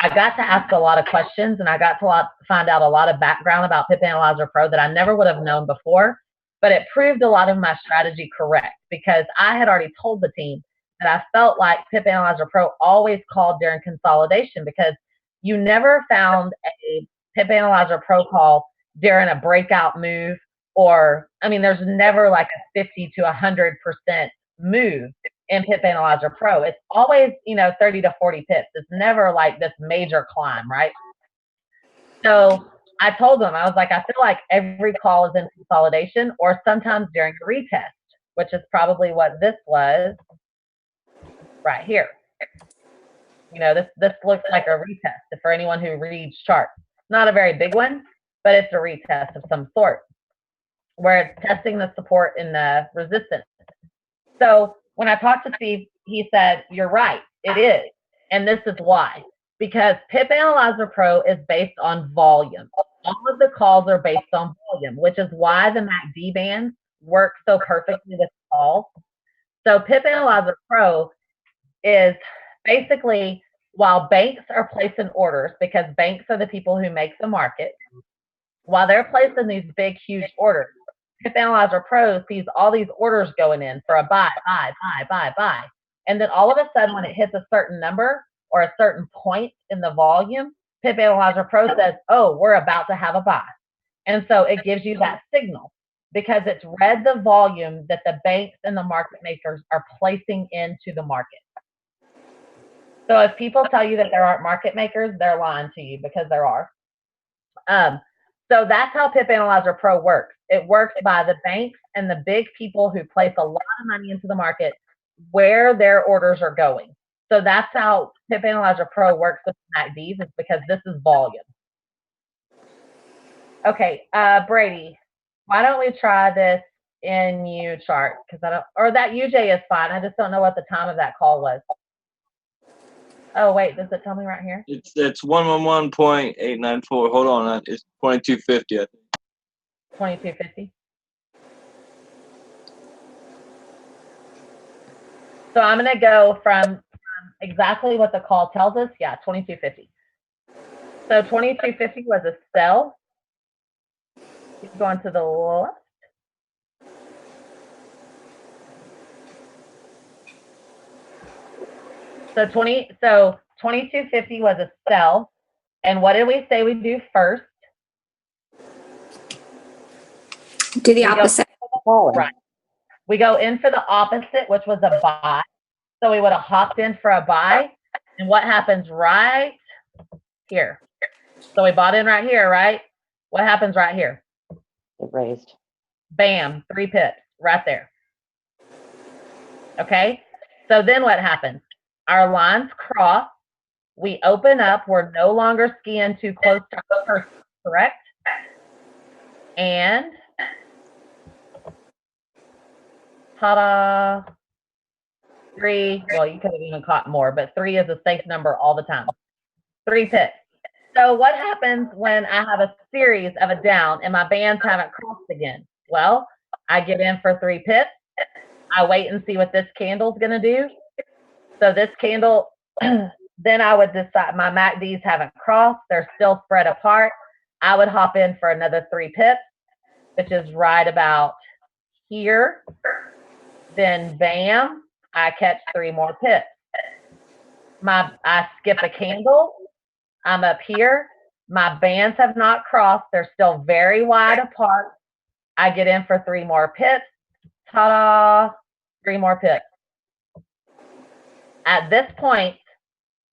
I got to ask a lot of questions, and I got to find out a lot of background about Pip Analyzer Pro that I never would have known before. But it proved a lot of my strategy correct because I had already told the team that I felt like Pip Analyzer Pro always called during consolidation because you never found a Pip Analyzer Pro call during a breakout move, or, I mean, there's never like a 50 to 100% move in Pip Analyzer Pro. It's always, 30 to 40 pips. It's never like this major climb, right? So I told them, I was like, I feel like every call is in consolidation or sometimes during a retest, which is probably what this was right here. This looks like a retest for anyone who reads charts. Not a very big one, but it's a retest of some sort where it's testing the support and the resistance. So when I talked to Steve, he said, you're right, it is. And this is why. Because Pip Analyzer Pro is based on volume. All of the calls are based on volume, which is why the MACD bands work so perfectly with calls. So Pip Analyzer Pro is basically, while banks are placing orders, because banks are the people who make the market, while they're placing these big, huge orders, Pip Analyzer Pro sees all these orders going in for a buy. And then all of a sudden, when it hits a certain number or a certain point in the volume, Pip Analyzer Pro says, oh, we're about to have a buy. And so it gives you that signal because it's read the volume that the banks and the market makers are placing into the market. So if people tell you that there aren't market makers, they're lying to you because there are. So that's how Pip Analyzer Pro works. It works by the banks and the big people who place a lot of money into the market where their orders are going. So that's how Pip Analyzer Pro works with MACDs, is because this is volume. Okay, Brady, why don't we try this in U chart? Because I don't, or that UJ is fine. I just don't know what the time of that call was. Oh wait, does it tell me right here? It's 111.894. Hold on, it's 2250. I think. 2250. So I'm going to go from exactly what the call tells us. Yeah, 2250. So 2250 was a sell. Keep going to the left. So 2250 was a sell. And what did we say we do first? Do the opposite. Right. We go in for the opposite, which was a buy. So we would have hopped in for a buy. And what happens right here? So we bought in right here, right? What happens right here? It raised. Bam, 3 pips right there. Okay. So then what happens? Our lines cross. We open up. We're no longer skiing too close to our person, correct? And ta-da. 3. Well, you could have even caught more, but 3 is a safe number all the time. 3 pips. So what happens when I have a series of a down and my bands haven't crossed again? Well, I get in for 3 pips. I wait and see what this candle's going to do. So this candle, then I would decide my MACDs haven't crossed. They're still spread apart. I would hop in for another 3 pips, which is right about here. Then bam, I catch 3 more pips. I skip a candle. I'm up here. My bands have not crossed. They're still very wide apart. I get in for 3 more pips. Ta-da! 3 more pips. At this point,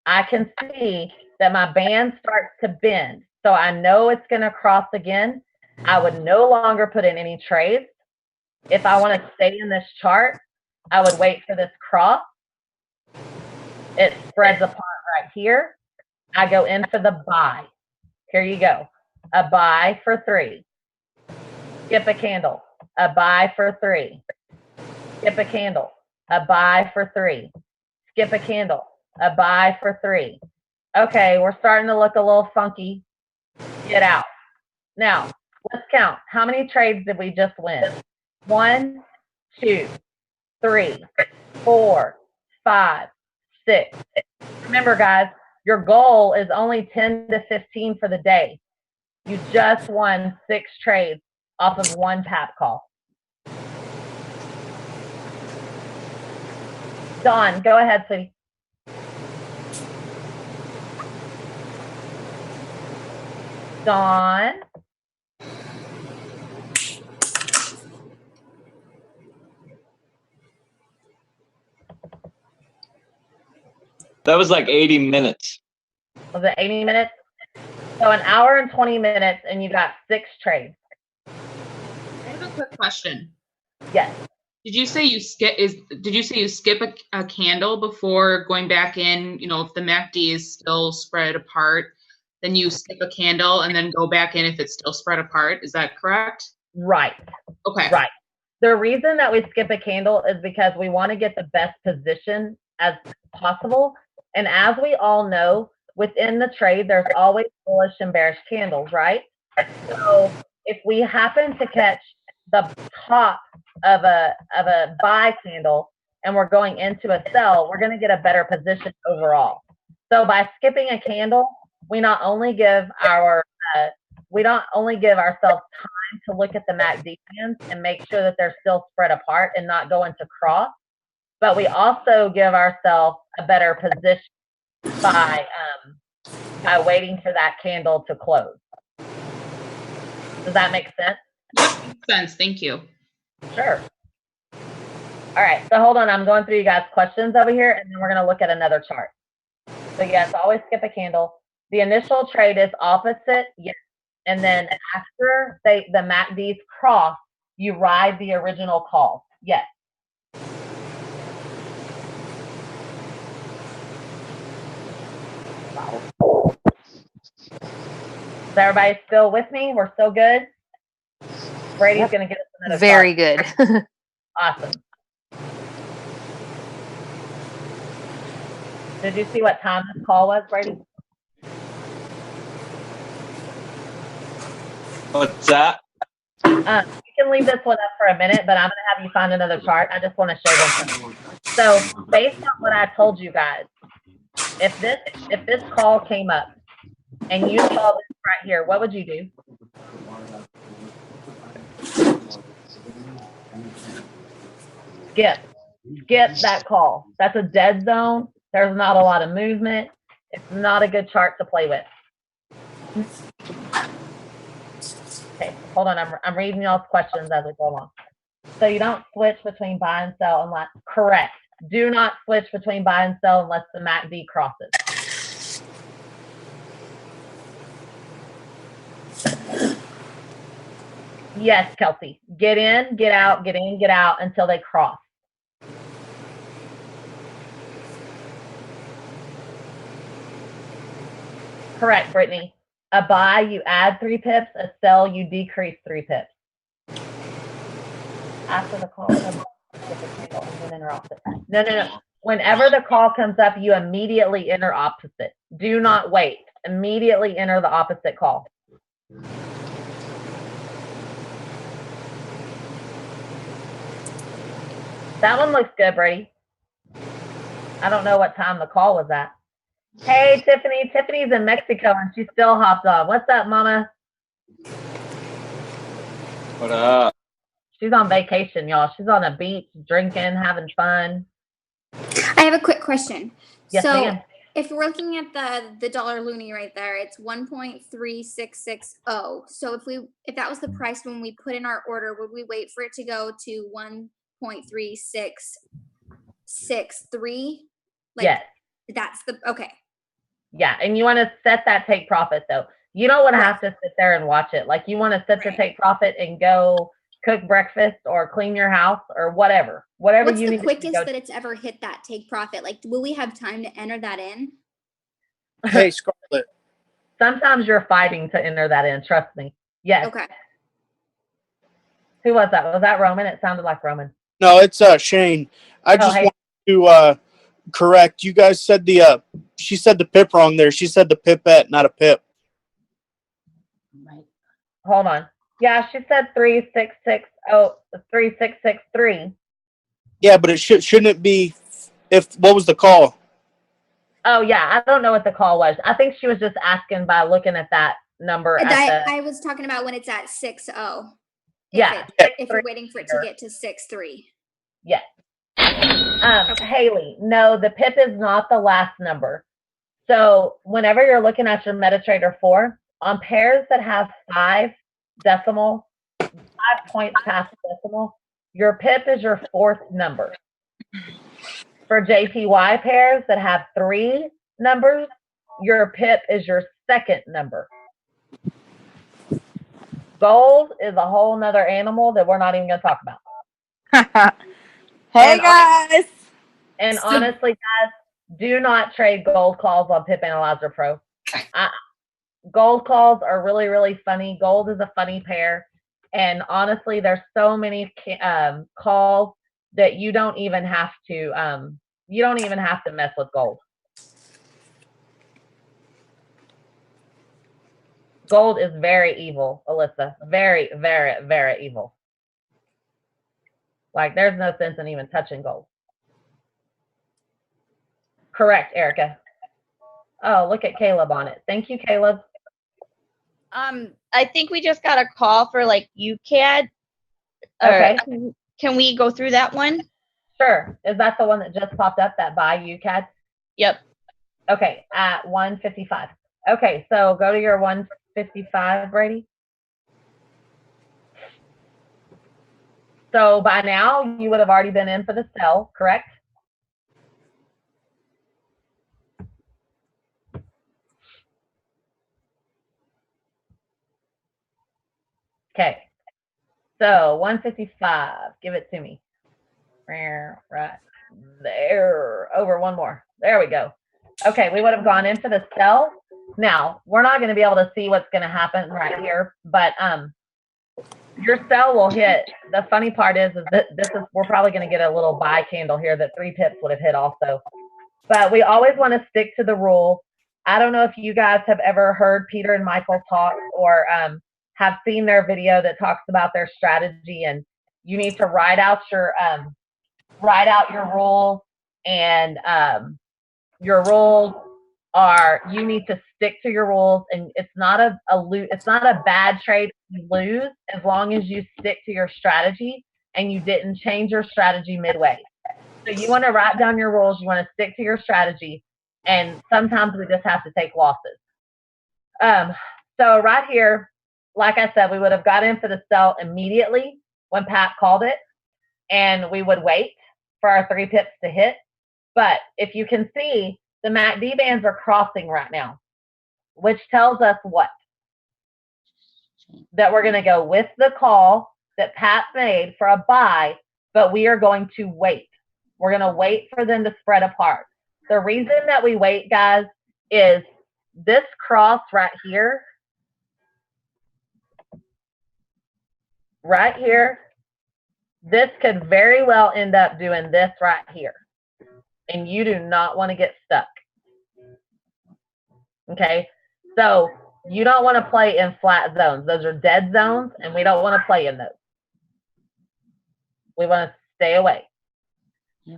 I can see that my band starts to bend. So I know it's going to cross again. I would no longer put in any trades. If I want to stay in this chart, I would wait for this cross. It spreads apart right here. I go in for the buy. Here you go. A buy for 3. Skip a candle. A buy for 3. Skip a candle. A buy for 3. Skip a candle. A buy for 3. Okay, we're starting to look a little funky. Get out. Now, let's count. How many trades did we just win? 1, 2, 3, 4, 5, 6. Remember, guys, your goal is only 10 to 15 for the day. You just won 6 trades off of 1 PAP call. Dawn, go ahead, sweetie. Dawn. That was like 80 minutes. Was it 80 minutes? So an hour and 20 minutes, and you got 6 trades. I have a quick question. Yes. Did you say you skip a candle before going back in? You know, if the MACD is still spread apart, then you skip a candle and then go back in if it's still spread apart. Is that correct? Right. Okay. Right. The reason that we skip a candle is because we want to get the best position as possible. And as we all know, within the trade, there's always bullish and bearish candles, right? So if we happen to catch the top of a buy candle and we're going into a sell, we're going to get a better position overall. So by skipping a candle, we not only give ourselves time to look at the MACD bands and make sure that they're still spread apart and not go into cross, but we also give ourselves a better position by waiting for that candle to close. Does that make sense? Makes sense. Thank you. Sure. All right, so hold on. I'm going through you guys' questions over here, and then we're going to look at another chart. So yes, always skip a candle. The initial trade is opposite, yes. And then after the MACDs cross, you ride the original call, yes. Is everybody still with me? We're still good? Brady's going to get us another Very chart. good. Awesome. Did you see what time this call was, Brady? What's that? You can leave this one up for a minute, but I'm going to have you find another chart. I just want to show them something. So based on what I told you guys, if this call came up and you saw this right here, what would you do? Skip that call. That's a dead zone. There's not a lot of movement. It's not a good chart to play with. Okay, hold on. I'm reading y'all's questions as we go along. So you don't switch between buy and sell unless, correct. Do not switch between buy and sell unless the MACD crosses. Yes, Kelsey. Get in, get out, get in, get out until they cross. Correct, Brittany. A buy, you add 3 pips. A sell, you decrease 3 pips. After the call comes up, enter opposite. No. Whenever the call comes up, you immediately enter opposite. Do not wait. Immediately enter the opposite call. That one looks good, Brady. I don't know what time the call was at. Hey, Tiffany. Tiffany's in Mexico and she still hopped on. What's up, Mama? What up? She's on vacation, y'all. She's on a beach, drinking, having fun. I have a quick question. Yes, so ma'am. if we're looking at the dollar loonie right there, it's 1.3660. So if that was the price when we put in our order, would we wait for it to go to 1.3663? Yes. That's the okay. Yeah, and you want to set that take profit though. You don't want to have to sit there and watch it. Like you want to set the take profit and go cook breakfast or clean your house or whatever. Whatever What's you need the quickest to go. that it's ever hit that take profit? Like, will we have time to enter that in? Hey, Scarlet. Sometimes you're fighting to enter that in. Trust me. Yes. Okay. Who was that? Was that Roman? It sounded like Roman. No, it's Shane. I just hey. wanted to correct. You guys said she said the pip wrong there. She said the pipette, not a pip. Hold on. Yeah, she said 3663. Yeah, but it shouldn't it be what was the call? Oh yeah, I don't know what the call was. I think she was just asking by looking at that number. I was talking about when it's at 60. Yeah. If you're waiting for it to get to 63. Yes. Haley, no, the pip is not the last number. So whenever you're looking at your MetaTrader 4, on pairs that have 5 points past decimal, your pip is your 4th number. For JPY pairs that have 3 numbers, your pip is your 2nd number. Gold is a whole nother animal that we're not even going to talk about. Hey, guys. And honestly, guys, do not trade gold calls on Pip Analyzer Pro. Gold calls are really, really funny. Gold is a funny pair. And honestly, there's so many calls that you don't even have to mess with gold. Gold is very evil, Alyssa. Very, very, very evil. Like there's no sense in even touching gold. Correct, Erica. Oh, look at Caleb on it. Thank you, Caleb. I think we just got a call for like UCAD. Okay. Can we go through that one? Sure. Is that the one that just popped up, that buy UCAD? Yep. Okay, at 155. Okay, so go to your 155, Brady. So by now, you would have already been in for the sell, correct? Okay. So 155, give it to me. Right there. Over one more. There we go. Okay, we would have gone in for the sell. Now, we're not going to be able to see what's going to happen right here, but your sell will hit. The funny part is that we're probably going to get a little buy candle here that 3 pips would have hit also. But we always want to stick to the rule. I don't know if you guys have ever heard Peter and Michael talk or have seen their video that talks about their strategy, and you need to write out your rules, and your rules are, you need to stick to your rules, and it's not a bad trade if you lose as long as you stick to your strategy and you didn't change your strategy midway. So you want to write down your rules, you want to stick to your strategy, and sometimes we just have to take losses. So right here, like I said, we would have got in for the sell immediately when Pat called it, and we would wait for our 3 pips to hit. But if you can see, the MACD bands are crossing right now, which tells us what? That we're going to go with the call that Pat made for a buy, but we are going to wait. We're going to wait for them to spread apart. The reason that we wait, guys, is this cross right here, this could very well end up doing this right here. And you do not want to get stuck. Okay? So you don't want to play in flat zones. Those are dead zones, and we don't want to play in those. We want to stay away.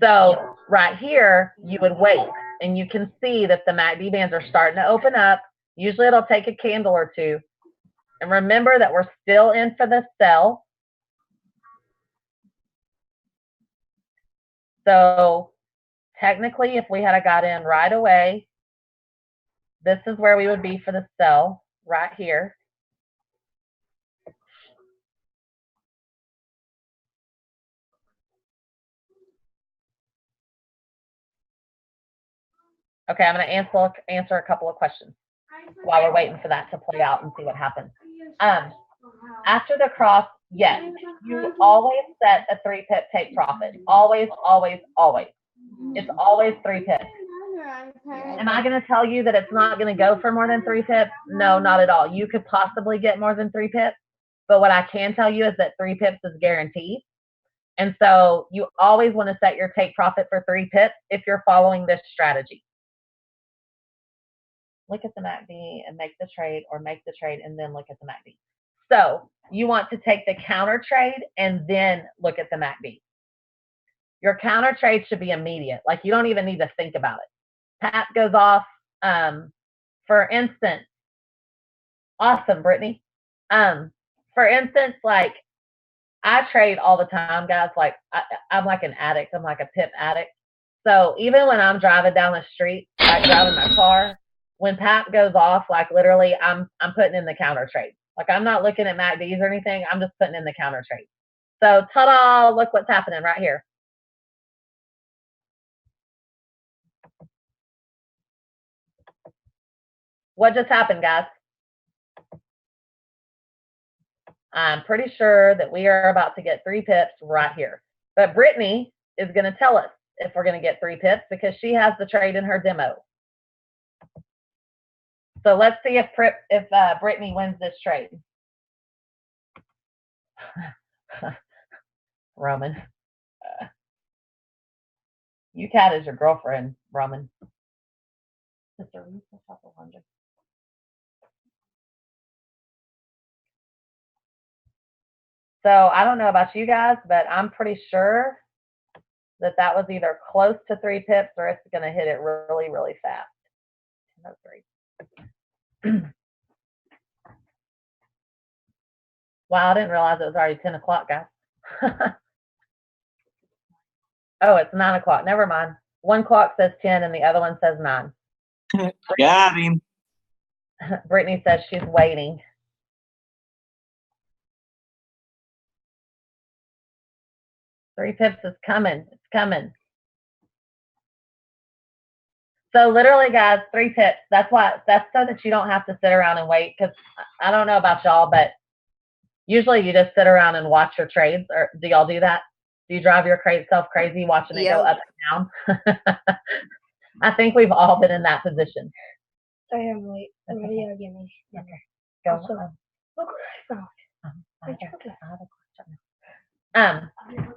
So right here, you would wait, and you can see that the MACD bands are starting to open up. Usually it'll take a candle or two. And remember that we're still in for the sell. So technically, if we had got in right away, this is where we would be for the sell, right here. Okay, I'm going to answer a couple of questions while we're waiting for that to play out and see what happens. After the cross, yes, you always set a 3 pip take profit. Always, always, always. It's always 3 pips. Am I going to tell you that it's not going to go for more than 3 pips? No, not at all. You could possibly get more than 3 pips, but what I can tell you is that 3 pips is guaranteed. And so you always want to set your take profit for 3 pips if you're following this strategy. Look at the MACD and make the trade, or make the trade and then look at the MACD. So you want to take the counter trade and then look at the MACD. Your counter trade should be immediate. Like, you don't even need to think about it. Pat goes off, for instance, awesome, Brittany. For instance, like, I trade all the time, guys. Like, I'm like an addict. I'm like a pip addict. So even when I'm driving down the street, like driving my car, when Pat goes off, like literally, I'm putting in the counter trade. Like, I'm not looking at MACDs or anything. I'm just putting in the counter trade. So ta-da, look what's happening right here. What just happened, guys? I'm pretty sure that we are about to get 3 pips right here. But Brittany is going to tell us if we're going to get 3 pips because she has the trade in her demo. So let's see if Brittany wins this trade. Roman. UCAT is your girlfriend, Roman. Sister, will you push out the laundry? So I don't know about you guys, but I'm pretty sure that that was either close to 3 pips or it's going to hit it really, really fast. 10:03. Wow, I didn't realize it was already 10 o'clock, guys. Oh, it's 9 o'clock. Never mind. One clock says 10 and the other one says 9. Got him. Brittany says she's waiting. Three pips is coming. It's coming. So literally, guys, 3 pips. That's so that you don't have to sit around and wait. Because I don't know about y'all, but usually you just sit around and watch your trades. Or do y'all do that? Do you drive yourself crazy watching it go up and down? I think we've all been in that position. I am late. Ready? I'll give me. Okay. Go. Also, look what I found.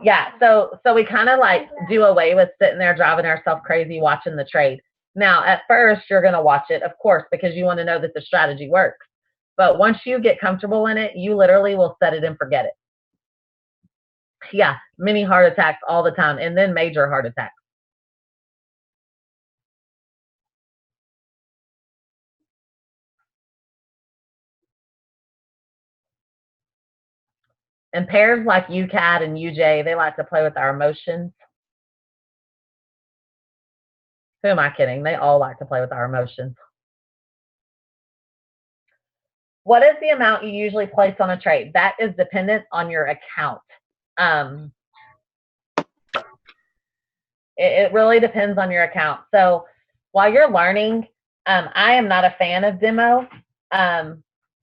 Yeah, so we kind of like do away with sitting there driving ourselves crazy watching the trade. Now, at first, you're going to watch it, of course, because you want to know that the strategy works. But once you get comfortable in it, you literally will set it and forget it. Yeah, mini heart attacks all the time, and then major heart attacks. And pairs like UCAD and UJ, they like to play with our emotions. Who am I kidding? They all like to play with our emotions. What is the amount you usually place on a trade? That is dependent on your account. It really depends on your account. So while you're learning, I am not a fan of demo.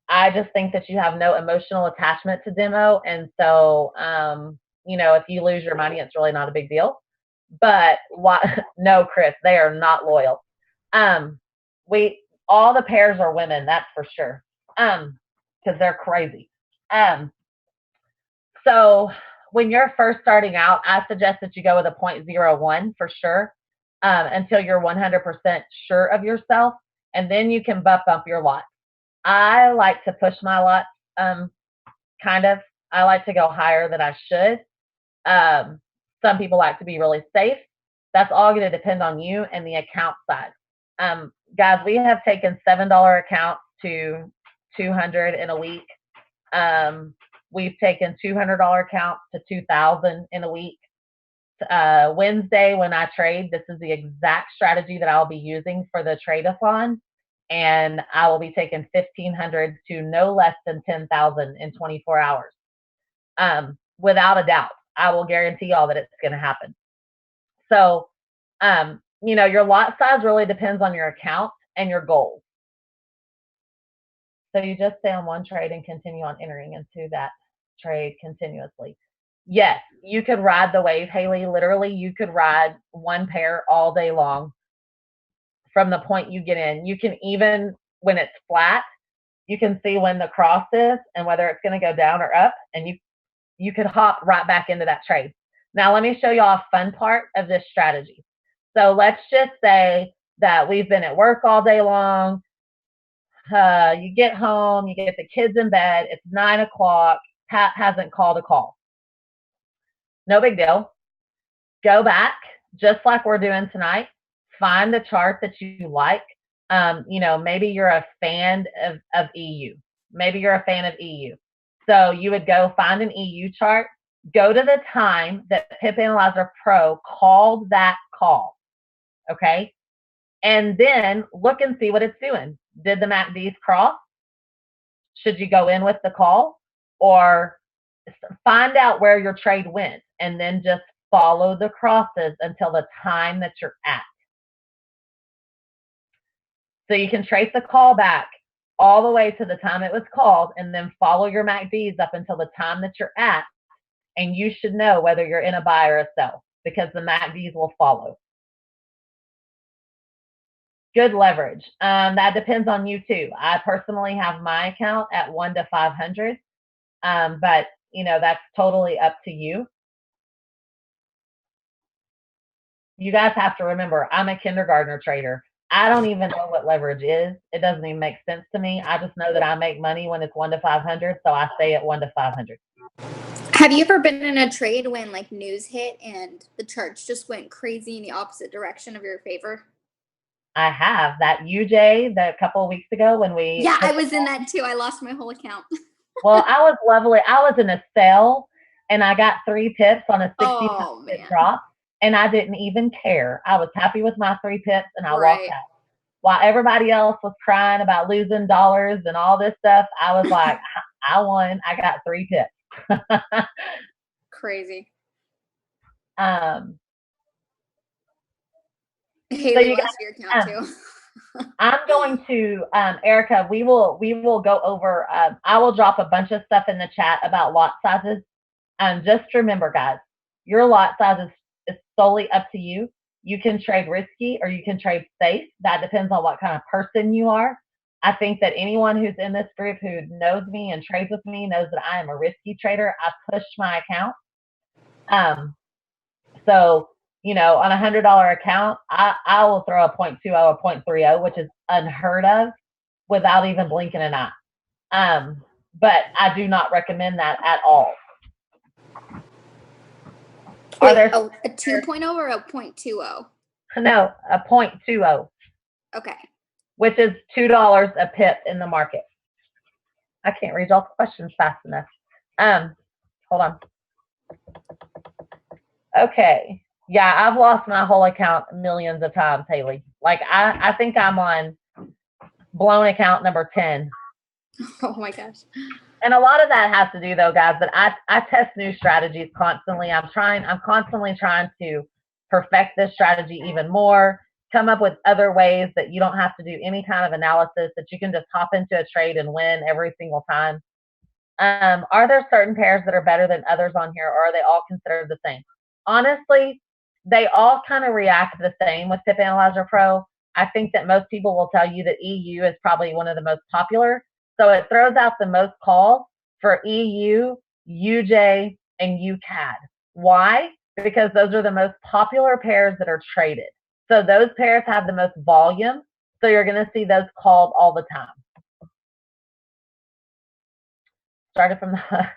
I just think that you have no emotional attachment to demo. And so, if you lose your money, it's really not a big deal. But no, Chris, they are not loyal. All the pairs are women, that's for sure. Because they're crazy. So when you're first starting out, I suggest that you go with a 0.01 for sure, until you're 100% sure of yourself, and then you can bump up your lot. I like to push my lot, kind of. I like to go higher than I should. Some people like to be really safe. That's all going to depend on you and the account size. Guys, we have taken $7 accounts to 200 in a week. We've taken $200 accounts to 2,000 in a week. Wednesday, when I trade, this is the exact strategy that I'll be using for the trade-a-thon. And I will be taking 1,500 to no less than 10,000 in 24 hours. Without a doubt, I will guarantee y'all that it's going to happen. So, your lot size really depends on your account and your goals. So you just stay on one trade and continue on entering into that trade continuously. Yes, you could ride the wave, Haley. Literally, you could ride one pair all day long from the point you get in. You can even, when it's flat, you can see when the cross is and whether it's going to go down or up, and you could hop right back into that trade. Now, let me show y'all a fun part of this strategy. So let's just say that we've been at work all day long. You get home, you get the kids in bed, it's 9 o'clock, Pat hasn't called a call. No big deal. Go back, just like we're doing tonight, find the chart that you like. Maybe you're a fan of EU. Maybe you're a fan of EU. So you would go find an EU chart, go to the time that Pip Analyzer Pro called that call, okay? And then look and see what it's doing. Did the MACDs cross? Should you go in with the call? Or find out where your trade went and then just follow the crosses until the time that you're at. So you can trace the call back all the way to the time it was called and then follow your MACDs up until the time that you're at. And you should know whether you're in a buy or a sell because the MACDs will follow. Good leverage. That depends on you too. I personally have my account at 1 to 500, but that's totally up to you. You guys have to remember, I'm a kindergartner trader. I don't even know what leverage is. It doesn't even make sense to me. I just know that I make money when it's 1 to 500, so I stay at 1 to 500. Have you ever been in a trade when news hit and the charts just went crazy in the opposite direction of your favor? I have. That UJ that a couple of weeks ago when we... Yeah, I was in that too. I lost my whole account. Well, I was lovely. I was in a sell and I got 3 pips on a 60 pip drop. and I didn't even care. I was happy with my 3 pips, and I walked Right. out. While everybody else was crying about losing dollars and all this stuff, I was like, I won. I got 3 pips. Crazy. So Haley you lost your account too. I'm going to, Erica, we will go over, I will drop a bunch of stuff in the chat about lot sizes. Just remember, guys, your lot size is solely up to you. You can trade risky or you can trade safe. That depends on what kind of person you are. I think that anyone who's in this group who knows me and trades with me knows that I am a risky trader. I push my account. So, you know, on a $100 account, I will throw a 0.20 or 0.30, which is unheard of, without even blinking an eye. But I do not recommend that at all. Wait, a 2.0 or a 0.20? No, a 0.20. Okay. Which is $2 a pip in the market. I can't read all the questions fast enough. Hold on. Okay. Yeah, I've lost my whole account millions of times, Haley. Like I think I'm on blown account number 10. Oh my gosh. And a lot of that has to do though, guys, that I test new strategies constantly. I'm constantly trying to perfect this strategy even more, come up with other ways that you don't have to do any kind of analysis, that you can just hop into a trade and win every single time. Are there certain pairs that are better than others on here, or are they all considered the same? Honestly, they all kind of react the same with Pip Analyzer Pro. I think that most people will tell you that EU is probably one of the most popular. So it throws out the most calls for EU, UJ, and UCAD. Why? Because those are the most popular pairs that are traded. So those pairs have the most volume. So you're going to see those called all the time. Started from the,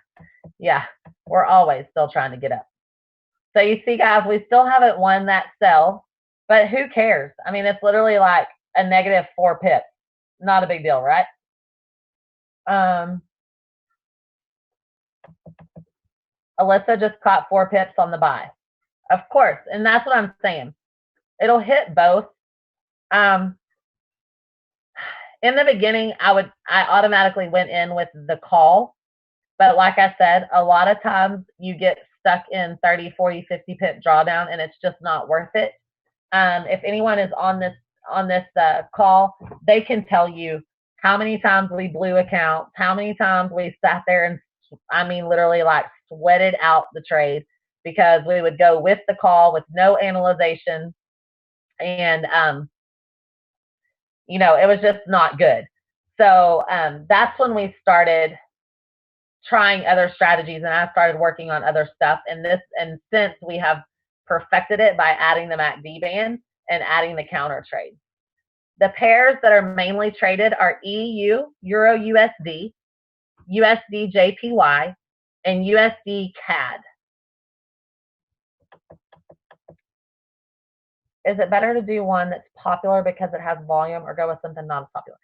yeah, we're always still trying to get up. So you see, guys, we still haven't won that sell, but who cares? I mean, it's literally like a -4 pips. Not a big deal, right? Alyssa just caught 4 pips on the buy. Of course, and that's what I'm saying. It'll hit both. In the beginning, I automatically went in with the call. But like I said, a lot of times you get stuck in 30, 40, 50 pip drawdown, and it's just not worth it. If anyone is on this call, they can tell you how many times we blew accounts, how many times we sat there and, I mean, literally like sweated out the trade because we would go with the call with no analyzation, and you know, it was just not good. So that's when we started trying other strategies, and I started working on other stuff. And since we have perfected it by adding the MACD band and adding the counter trade. The pairs that are mainly traded are EU, Euro USD, USD JPY, and USD CAD. Is it better to do one that's popular because it has volume, or go with something non-popular?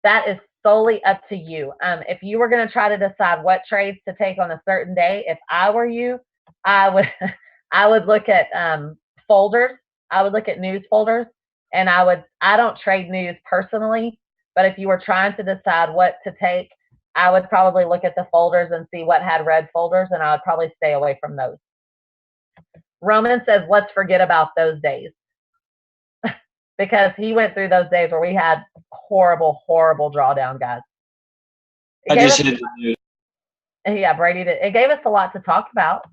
That is solely up to you. If you were going to try to decide what trades to take on a certain day, if I were you, I would look at folders. I would look at news folders, and I don't trade news personally, but if you were trying to decide what to take, I would probably look at the folders and see what had red folders, and I would probably stay away from those. Roman says, let's forget about those days. Because he went through those days where we had horrible, horrible drawdown, guys. I just hit it. Yeah, Brady did. It gave us a lot to talk about.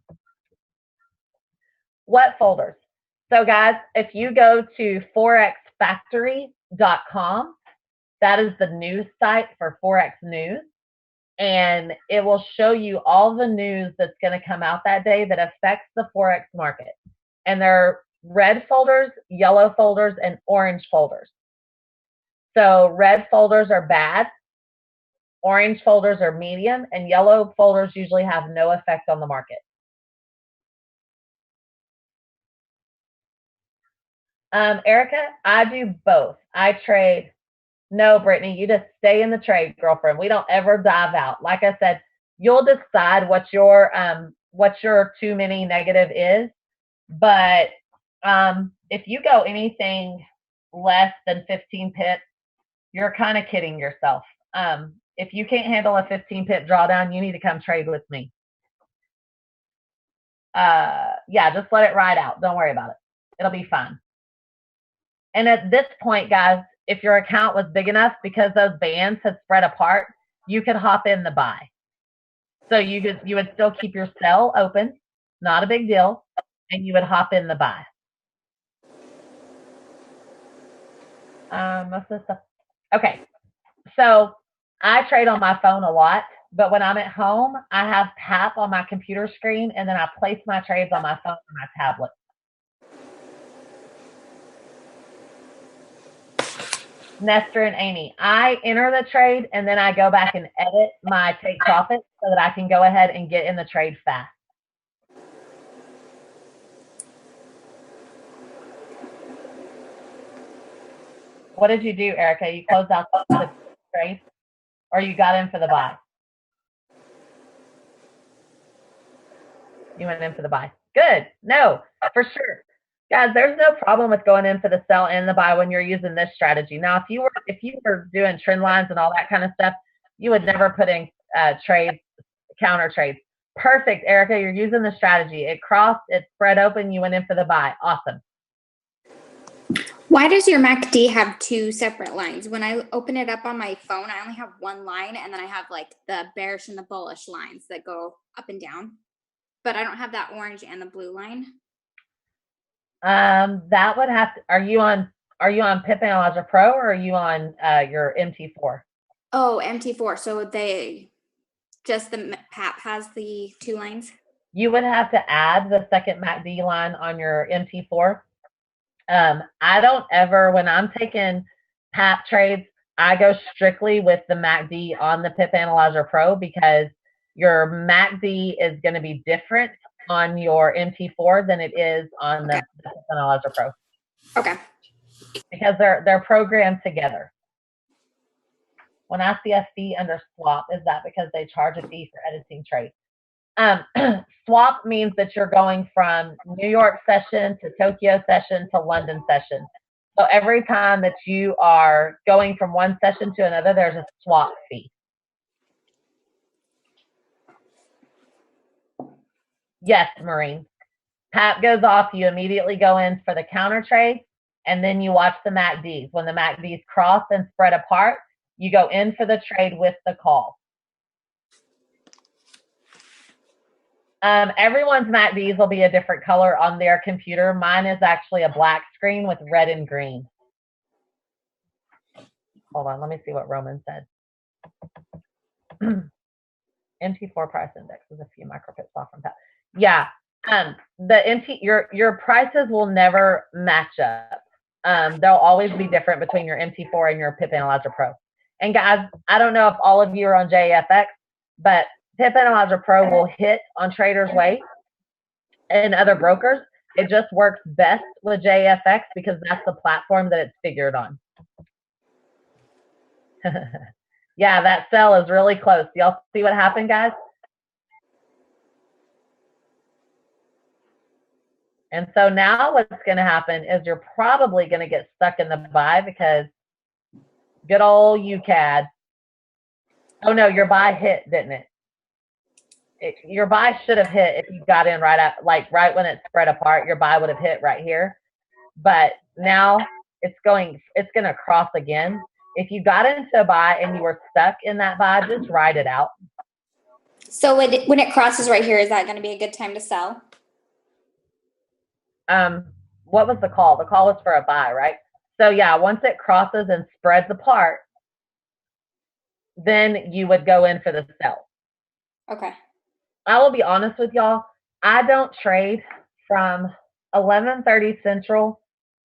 What folders? So, guys, if you go to forexfactory.com, that is the news site for Forex News, and it will show you all the news that's going to come out that day that affects the Forex market. And there are red folders, yellow folders, and orange folders. So red folders are bad, orange folders are medium, and yellow folders usually have no effect on the market. Erica, I do both. I trade. No, Brittany, you just stay in the trade, girlfriend. We don't ever dive out. Like I said, you'll decide what your too many negative is, but If you go anything less than 15 pips, you're kind of kidding yourself. If you can't handle a 15 pip drawdown, you need to come trade with me. Yeah, just let it ride out. Don't worry about it. It'll be fine. And at this point, guys, if your account was big enough, because those bands had spread apart, you could hop in the buy. So you would still keep your sell open, not a big deal, and you would hop in the buy. Most of the stuff. Okay, so I trade on my phone a lot, but when I'm at home, I have PAP on my computer screen, and then I place my trades on my phone or my tablet. Nestor and Amy, I enter the trade, and then I go back and edit my take profit so that I can go ahead and get in the trade fast. What did you do, Erica? You closed out the trade, or you got in for the buy? You went in for the buy. Good. No, for sure. Guys, there's no problem with going in for the sell and the buy when you're using this strategy. Now, if you were doing trend lines and all that kind of stuff, you would never put in trades, counter trades. Perfect, Erica. You're using the strategy. It crossed, it spread open, you went in for the buy. Awesome. Why does your MACD have two separate lines? When I open it up on my phone, I only have one line, and then I have like the bearish and the bullish lines that go up and down. But I don't have that orange and the blue line. That would have to, are you on Pip Analyzer Pro, or are you on your MT4? Oh, MT4. So the PAP has the two lines? You would have to add the second MACD line on your MT4. I don't ever, when I'm taking PAP trades, I go strictly with the MACD on the Pip Analyzer Pro, because your MACD is going to be different on your MT4 than it is on the Pip Analyzer Pro. Okay. Because they're programmed together. When I see a fee under swap, is that because they charge a fee for editing trades? Swap means that you're going from New York session to Tokyo session to London session. So every time that you are going from one session to another, there's a swap fee. Yes, Maureen. PAP goes off, you immediately go in for the counter trade, and then you watch the MACDs. When the MACDs cross and spread apart, you go in for the trade with the call. Everyone's MACDs will be a different color on their computer. Mine is actually a black screen with red and green. Hold on, let me see what Roman said. MT4 price index is a few micropips off from that. Yeah, your prices will never match up. They'll always be different between your MT4 and your Pip Analyzer Pro. And guys, I don't know if all of you are on JFX, but Pip Analyzer Pro will hit on Trader's Way and other brokers. It just works best with JFX because that's the platform that it's figured on. Yeah, that sell is really close. Y'all see what happened, guys? And so now what's going to happen is you're probably going to get stuck in the buy because good old UCAD. Oh, no, your buy hit, didn't it? Your buy should have hit if you got in right when it spread apart. Your buy would have hit right here. But now it's going to cross again. If you got into a buy and you were stuck in that buy, just ride it out. So when it crosses right here, is that going to be a good time to sell? What was the call? The call was for a buy, right? So yeah, once it crosses and spreads apart, then you would go in for the sell. Okay. I will be honest with y'all. I don't trade from 11:30 Central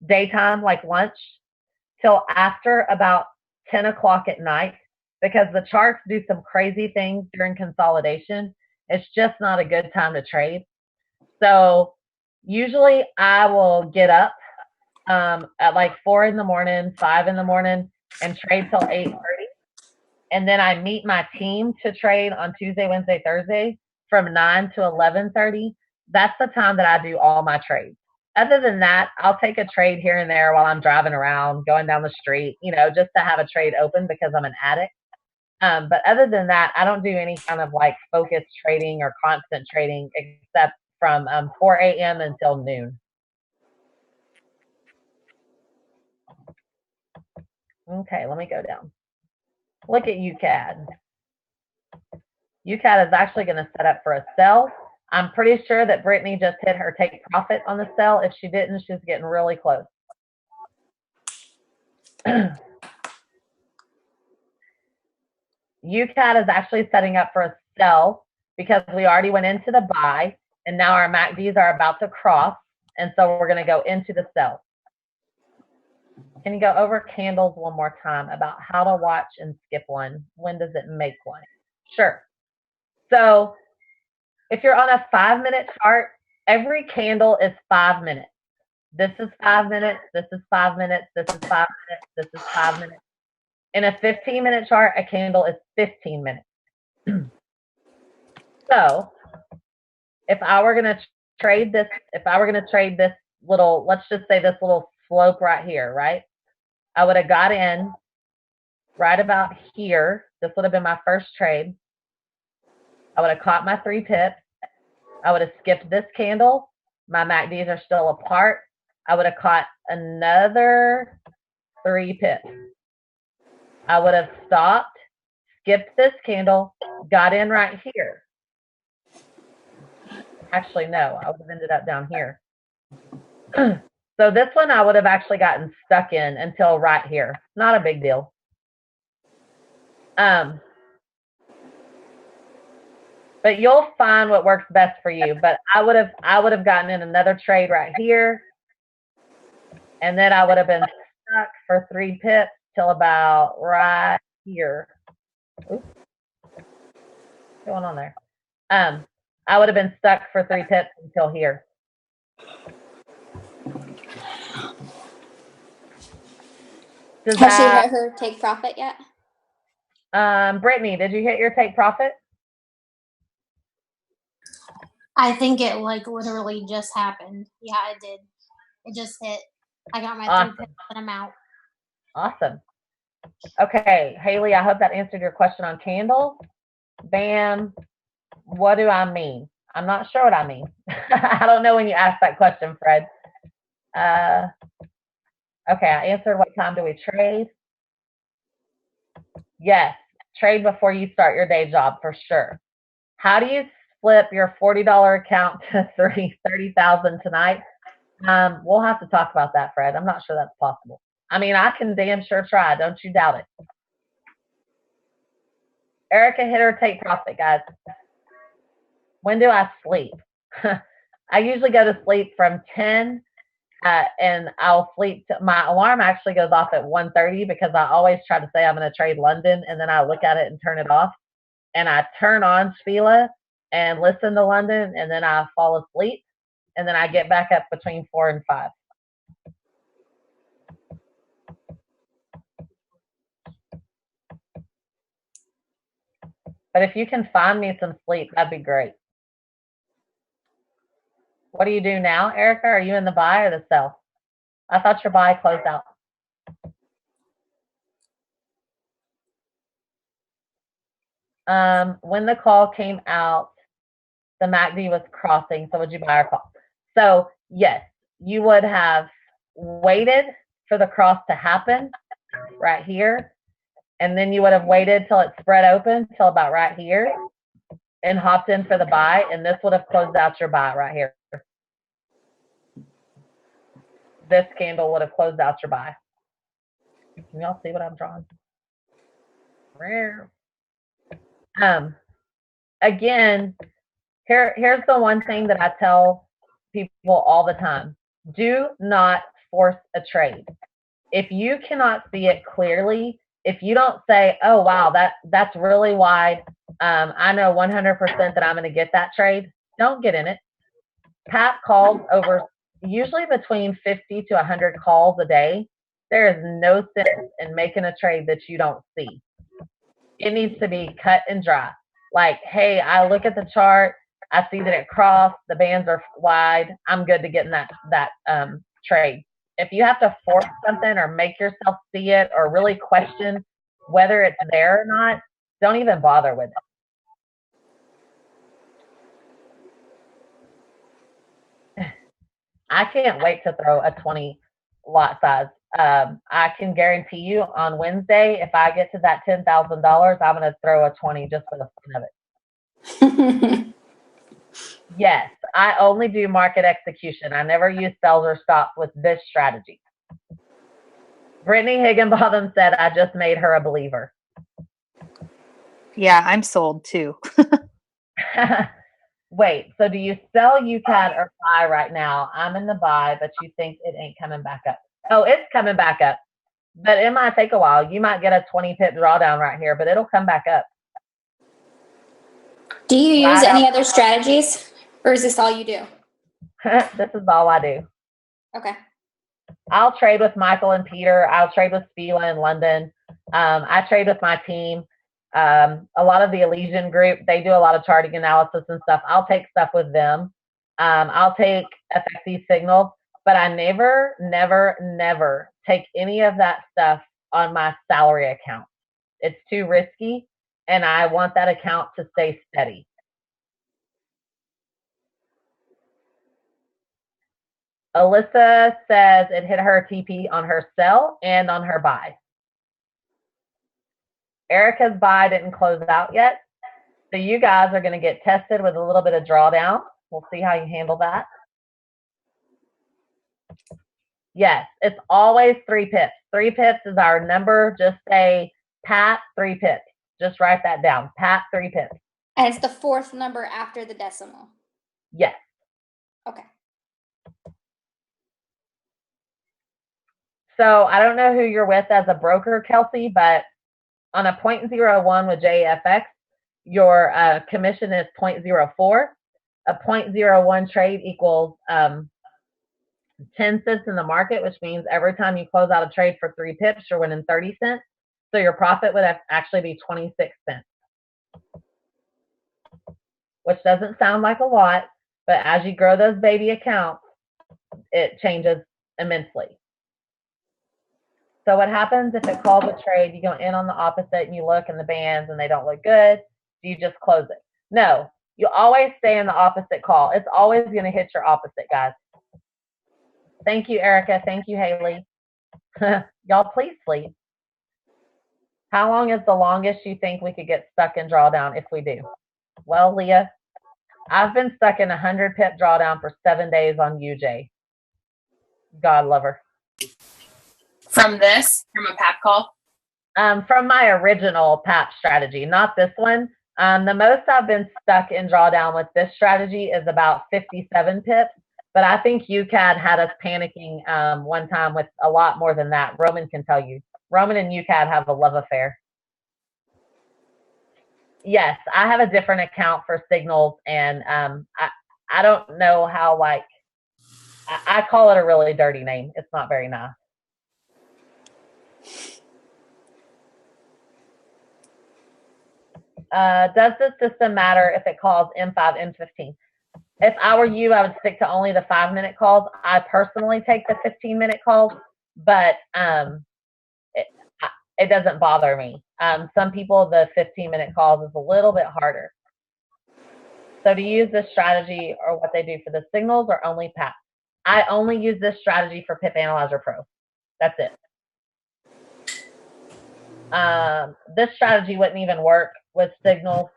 daytime, like lunch, till after about 10 o'clock at night, because the charts do some crazy things during consolidation. It's just not a good time to trade. So usually I will get up at like 4 in the morning, 5 in the morning, and trade till 8:30. And then I meet my team to trade on Tuesday, Wednesday, Thursday from 9 to 11:30. That's the time that I do all my trades. other than that, I'll take a trade here and there while I'm driving around, going down the street, just to have a trade open because I'm an addict. But other than that, I don't do any kind of like focused trading or constant trading except from 4 a.m. until noon. Okay, let me go down. Look at UCAD. UCAD is actually going to set up for a sell. I'm pretty sure that Brittany just hit her take profit on the sell. If she didn't, she's getting really close. UCAD is actually setting up for a sell because we already went into the buy, and now our MACDs are about to cross, and so we're going to go into the sell. Can you go over candles one more time about how to watch and skip one? When does it make one? Sure. So if you're on a 5-minute chart, every candle is 5 minutes. This is 5 minutes. This is 5 minutes. This is 5 minutes. This is 5 minutes. In a 15-minute chart, a candle is 15 minutes. So if I were going to trade this, little, let's just say this little slope right here, right? I would have got in right about here. This would have been my first trade. I would have caught my 3 pips. I would have skipped this candle. My MACDs are still apart. I would have caught another 3 pips. I would have stopped, skipped this candle, got in right here. Actually, no, I would have ended up down here. So this one I would have actually gotten stuck in until right here. Not a big deal. But you'll find what works best for you. But I would have gotten in another trade right here. And then I would have been stuck for 3 pips till about right here. Oops. What's going on there? I would have been stuck for 3 pips until here. Has she hit her take profit yet? Brittany, did you hit your take profit? I think it like literally just happened. Yeah, it did. It just hit. I got my Awesome. 3 pips and I'm out. Awesome. Okay, Haley, I hope that answered your question on candles. Bam. What do I mean? I'm not sure what I mean. I don't know when you asked that question, Fred. Okay, I answered what time do we trade? Yes, trade before you start your day job for sure. How do you flip your $40 account to $30,000 tonight? We'll have to talk about that, Fred. I'm not sure that's possible. I mean, I can damn sure try. Don't you doubt it. Erica hit her take profit, guys. When do I sleep? I usually go to sleep from 10 and I'll sleep. My alarm actually goes off at 1:30 because I always try to say I'm going to trade London, and then I look at it and turn it off. And I turn on Spila and listen to London, and then I fall asleep, and then I get back up between 4 and 5. But if you can find me some sleep, that'd be great. What do you do now, Erica? Are you in the buy or the sell? I thought your buy closed out. When the call came out, the MACD was crossing. So would you buy or call? So yes, you would have waited for the cross to happen right here. And then you would have waited till it spread open till about right here and hopped in for the buy. And this would have closed out your buy right here. This candle would have closed out your buy. Can y'all see what I'm drawing? Again, here's the one thing that I tell people all the time. Do not force a trade. If you cannot see it clearly, if you don't say, oh, wow, that's really wide, I know 100% that I'm going to get that trade, don't get in it. Pat calls over usually between 50 to 100 calls a day. There is no sense in making a trade that you don't see. It needs to be cut and dry. Like, hey, I look at the chart. I see that it crossed, the bands are wide, I'm good to get in that trade. If you have to force something or make yourself see it or really question whether it's there or not, don't even bother with it. I can't wait to throw a 20 lot size. I can guarantee you on Wednesday, if I get to that $10,000, I'm going to throw a 20 just for the fun of it. Yes, I only do market execution. I never use sells or stops with this strategy. Brittany Higginbotham said, I just made her a believer. Yeah, I'm sold too. Wait, so do you sell UCAD or buy right now? I'm in the buy, but you think it ain't coming back up. Oh, it's coming back up, but it might take a while. You might get a 20 pip drawdown right here, but it'll come back up. Do you use any other strategies, or is this all you do? This is all I do. Okay. I'll trade with Michael and Peter. I'll trade with Spila in London. I trade with my team. A lot of the Elysian group, they do a lot of charting analysis and stuff. I'll take stuff with them. I'll take FXE signals, but I never take any of that stuff on my salary account. It's too risky, and I want that account to stay steady. Alyssa says it hit her TP on her sell and on her buy. Erica's buy didn't close out yet. So you guys are going to get tested with a little bit of drawdown. We'll see how you handle that. Yes, it's always 3 pips. 3 pips is our number. Just say Pat 3 pips. Just write that down. Pat 3 pips. And it's the 4th number after the decimal. Yes. Okay. So I don't know who you're with as a broker, Kelsey, but on a 0.01 with JFX, your commission is 0.04. A 0.01 trade equals 10 cents in the market, which means every time you close out a trade for 3 pips, you're winning 30 cents. So your profit would actually be 26 cents, which doesn't sound like a lot, but as you grow those baby accounts, it changes immensely. So what happens if it calls a trade, you go in on the opposite and you look in the bands and they don't look good? Do you just close it? No, you always stay in the opposite call. It's always going to hit your opposite, guys. Thank you, Erica. Thank you, Haley. Y'all, please sleep. How long is the longest you think we could get stuck in drawdown if we do? Well, Leah, I've been stuck in 100 pip drawdown for 7 days on UJ. God love her. From a PAP call? From my original PAP strategy, not this one. The most I've been stuck in drawdown with this strategy is about 57 pips, but I think UCAD had us panicking one time with a lot more than that. Roman can tell you. Roman and UCAD have a love affair. Yes, I have a different account for signals, and I don't know how, like, I call it a really dirty name. It's not very nice. Does the system matter if it calls M5, M15? If I were you, I would stick to only the 5-minute calls. I personally take the 15-minute calls, but it doesn't bother me. Some people, the 15-minute calls is a little bit harder. So to use this strategy or what they do for the signals or only PAP? I only use this strategy for Pip Analyzer Pro. That's it. This strategy wouldn't even work with signals.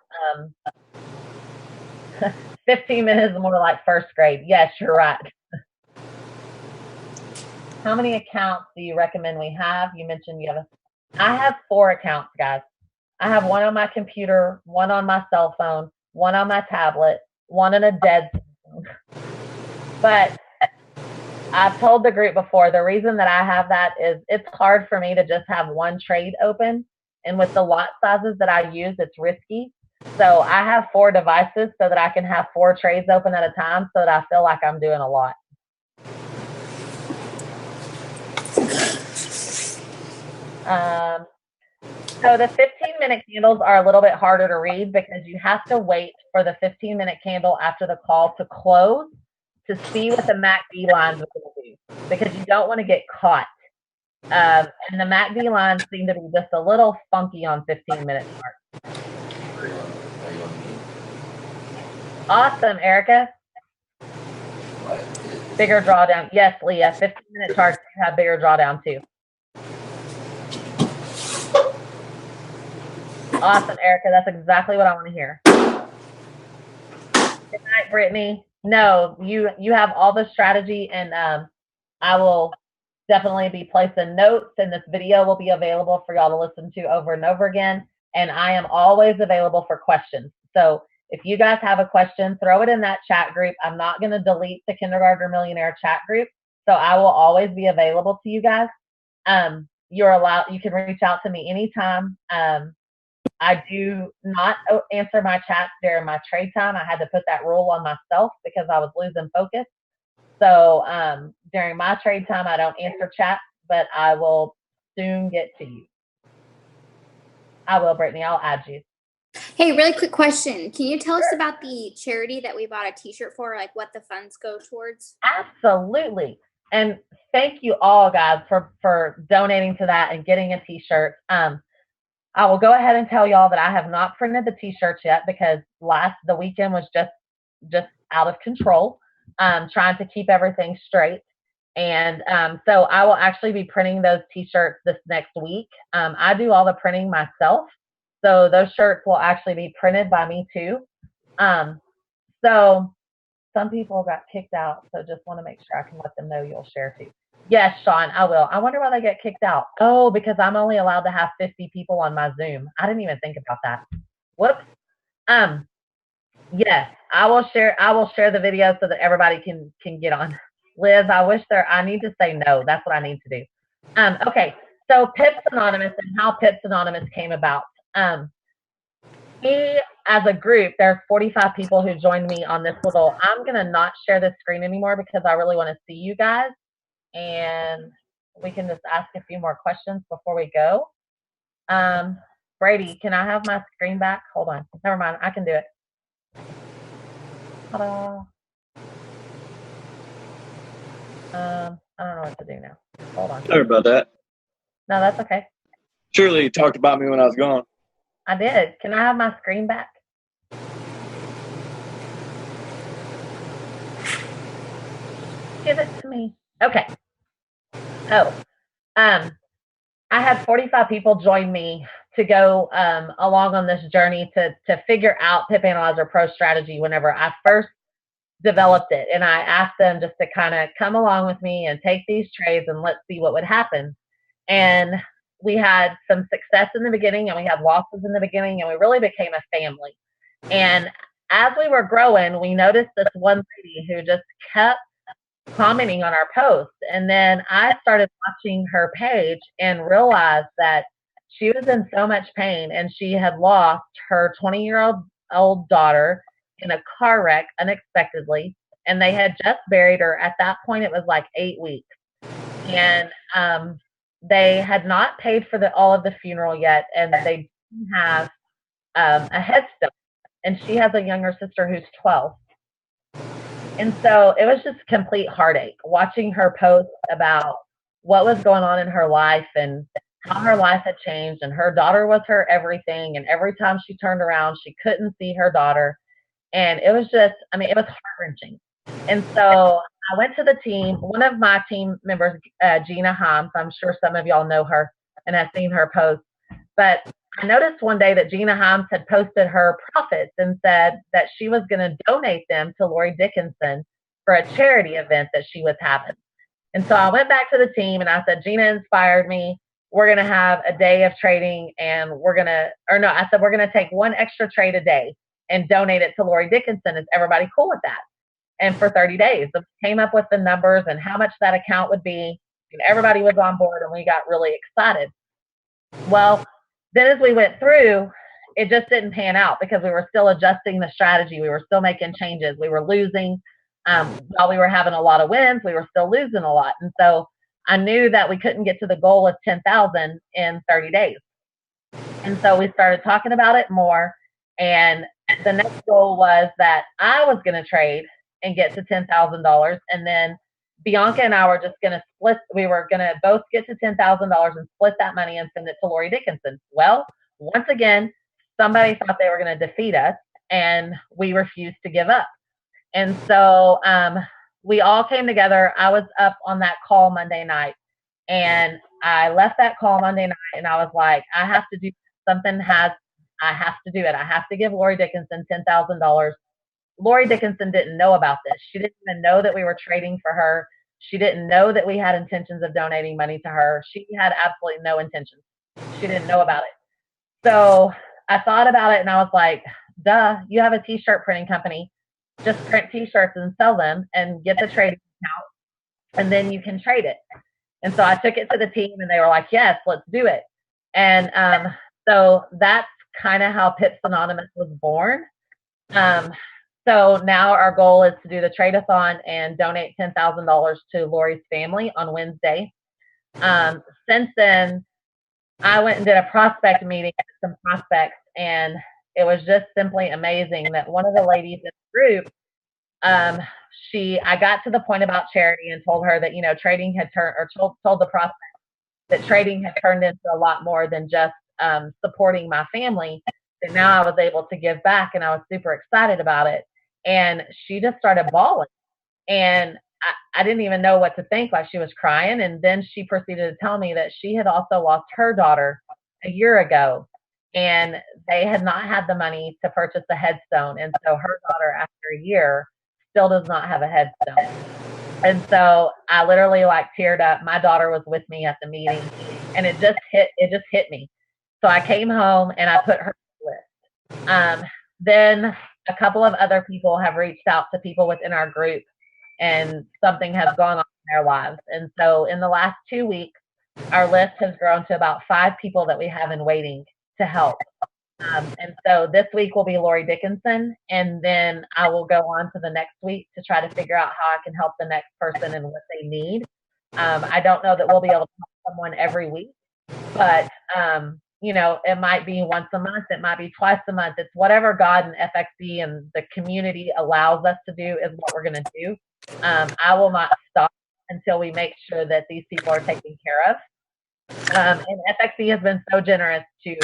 15 minutes is more like first grade. Yes, you're right. How many accounts do you recommend we have? You mentioned you have I have 4 accounts, guys. I have one on my computer, one on my cell phone, one on my tablet, one in a dead zone. But I've told the group before, the reason that I have that is it's hard for me to just have one trade open. And with the lot sizes that I use, it's risky. So I have 4 devices so that I can have 4 trades open at a time so that I feel like I'm doing a lot. So the 15 15-minute candles are a little bit harder to read because you have to wait for the 15-minute candle after the call to close to see what the MACD lines are going to do, because you don't want to get caught. And the MACD lines seem to be just a little funky on 15-minute charts. Awesome, Erica. Bigger drawdown. Yes, Leah. 15-minute charts have bigger drawdown too. Awesome, Erica. That's exactly what I want to hear. Good night, Brittany. No, you have all the strategy, and I will definitely be placing notes, and this video will be available for y'all to listen to over and over again. And I am always available for questions. So if you guys have a question, throw it in that chat group. I'm not going to delete the Kindergartner Millionaire chat group, so I will always be available to you guys. You can reach out to me anytime. I do not answer my chats during my trade time. I had to put that rule on myself because I was losing focus. So during my trade time, I don't answer chats, but I will soon get to you. I will, Brittany. I'll add you. Hey, really quick question. Can you tell us about the charity that we bought a t-shirt for, like what the funds go towards? Absolutely. And thank you all, guys, for donating to that and getting a t-shirt. I will go ahead and tell y'all that I have not printed the t-shirts yet because the weekend was just out of control, trying to keep everything straight. And so I will actually be printing those t-shirts this next week. I do all the printing myself, so those shirts will actually be printed by me too. So some people got kicked out, so just want to make sure I can let them know you'll share too. Yes, Sean, I will. I wonder why they get kicked out. Oh, because I'm only allowed to have 50 people on my Zoom. I didn't even think about that. Whoops. Yes, I will share the video so that everybody can get on. Liz, I need to say no. That's what I need to do. Okay, so Pips Anonymous and how Pips Anonymous came about. We, as a group, there's 45 people who joined me on this little, I'm going to not share this screen anymore because I really want to see you guys. And we can just ask a few more questions before we go. Brady, can I have my screen back? Hold on. Never mind. I can do it. Ta-da. I don't know what to do now. Hold on. Sorry about that. No, that's okay. Surely you talked about me when I was gone. I did. Can I have my screen back? Give it to me. Okay. Oh, I had 45 people join me to go along on this journey to figure out Pip Analyzer Pro strategy whenever I first developed it. And I asked them just to kind of come along with me and take these trades and let's see what would happen. And we had some success in the beginning and we had losses in the beginning and we really became a family. And as we were growing, we noticed this one lady who just kept commenting on our posts. And then I started watching her page and realized that she was in so much pain and she had lost her 20-year-old daughter in a car wreck unexpectedly. And they had just buried her. At that point, it was like 8 weeks. And they had not paid for all of the funeral yet. And they didn't have a headstone. And she has a younger sister who's 12. And so it was just complete heartache watching her post about what was going on in her life and how her life had changed. And her daughter was her everything. And every time she turned around, she couldn't see her daughter. And it was just, it was heart-wrenching. And so I went to the team. One of my team members, Gina Himes, I'm sure some of y'all know her and have seen her post. But I noticed one day that Gina Himes had posted her profits and said that she was going to donate them to Lori Dickinson for a charity event that she was having. And so I went back to the team and I said, Gina inspired me. We're going to have a day of trading and we're going to take one extra trade a day and donate it to Lori Dickinson. Is everybody cool with that? And for 30 days, we came up with the numbers and how much that account would be. And everybody was on board and we got really excited. Well, then as we went through, it just didn't pan out because we were still adjusting the strategy. We were still making changes. We were losing. While we were having a lot of wins, we were still losing a lot. And so I knew that we couldn't get to the goal of 10,000 in 30 days. And so we started talking about it more. And the next goal was that I was going to trade and get to $10,000. And then Bianca and I were just going to split. We were going to both get to $10,000 and split that money and send it to Lori Dickinson. Well, once again, somebody thought they were going to defeat us, and we refused to give up. And so we all came together. I was up on that call Monday night, and I left that call Monday night, and I was like, I have to do something. I have to do it. I have to give Lori Dickinson $10,000. Lori Dickinson didn't know about this. She didn't even know that we were trading for her. She didn't know that we had intentions of donating money to her. She had absolutely no intentions. She didn't know about it. So I thought about it, and I was like, duh, you have a t-shirt printing company. Just print t-shirts and sell them and get the trading account, and then you can trade it. And so I took it to the team, and they were like, yes, let's do it. And so that's kind of how Pips Anonymous was born. So now our goal is to do the trade-a-thon and donate $10,000 to Lori's family on Wednesday. Since then, I went and did a prospect meeting with some prospects, and it was just simply amazing that one of the ladies in the group, I got to the point about charity and told her that, you know, trading had turned, or told the prospect that trading had turned into a lot more than just supporting my family. And now I was able to give back, and I was super excited about it. And she just started bawling, and I didn't even know what to think. Like, she was crying. And then she proceeded to tell me that she had also lost her daughter a year ago, and they had not had the money to purchase a headstone. And so her daughter, after a year, still does not have a headstone. And so I literally like teared up. My daughter was with me at the meeting, and it just hit me. So I came home and I put her on the list. Then a couple of other people have reached out to people within our group, and something has gone on in their lives. And so in the last 2 weeks, our list has grown to about 5 people that we have in waiting to help. And so this week will be Lori Dickinson, and then I will go on to the next week to try to figure out how I can help the next person and what they need. I don't know that we'll be able to help someone every week, but you know, it might be once a month, it might be twice a month. It's whatever God and FXD and the community allows us to do is what we're going to do. I will not stop until we make sure that these people are taken care of. And FXD has been so generous to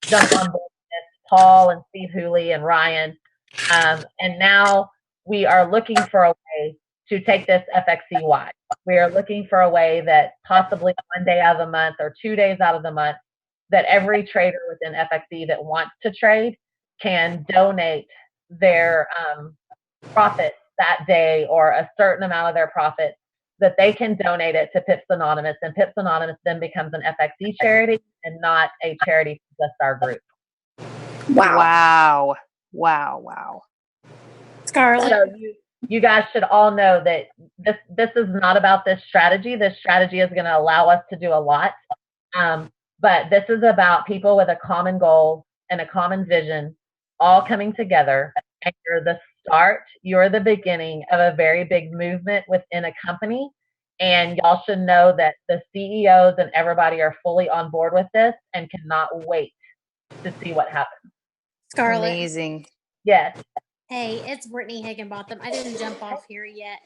jump on board with this, Paul and Steve Hooley and Ryan. And now we are looking for a way to take this FXC wide. We are looking for a way that possibly one day out of the month or 2 days out of the month, that every trader within FXD that wants to trade can donate their profits that day, or a certain amount of their profits, that they can donate it to Pips Anonymous, and Pips Anonymous then becomes an FXD charity and not a charity for just our group. Wow. Wow. Wow. Scarlet. So you guys should all know that this is not about this strategy. This strategy is going to allow us to do a lot. But this is about people with a common goal and a common vision all coming together. And you're the start, you're the beginning of a very big movement within a company. And y'all should know that the CEOs and everybody are fully on board with this and cannot wait to see what happens. Scarlet. Amazing. Yes. Hey, it's Brittany Higginbotham. I didn't jump off here yet.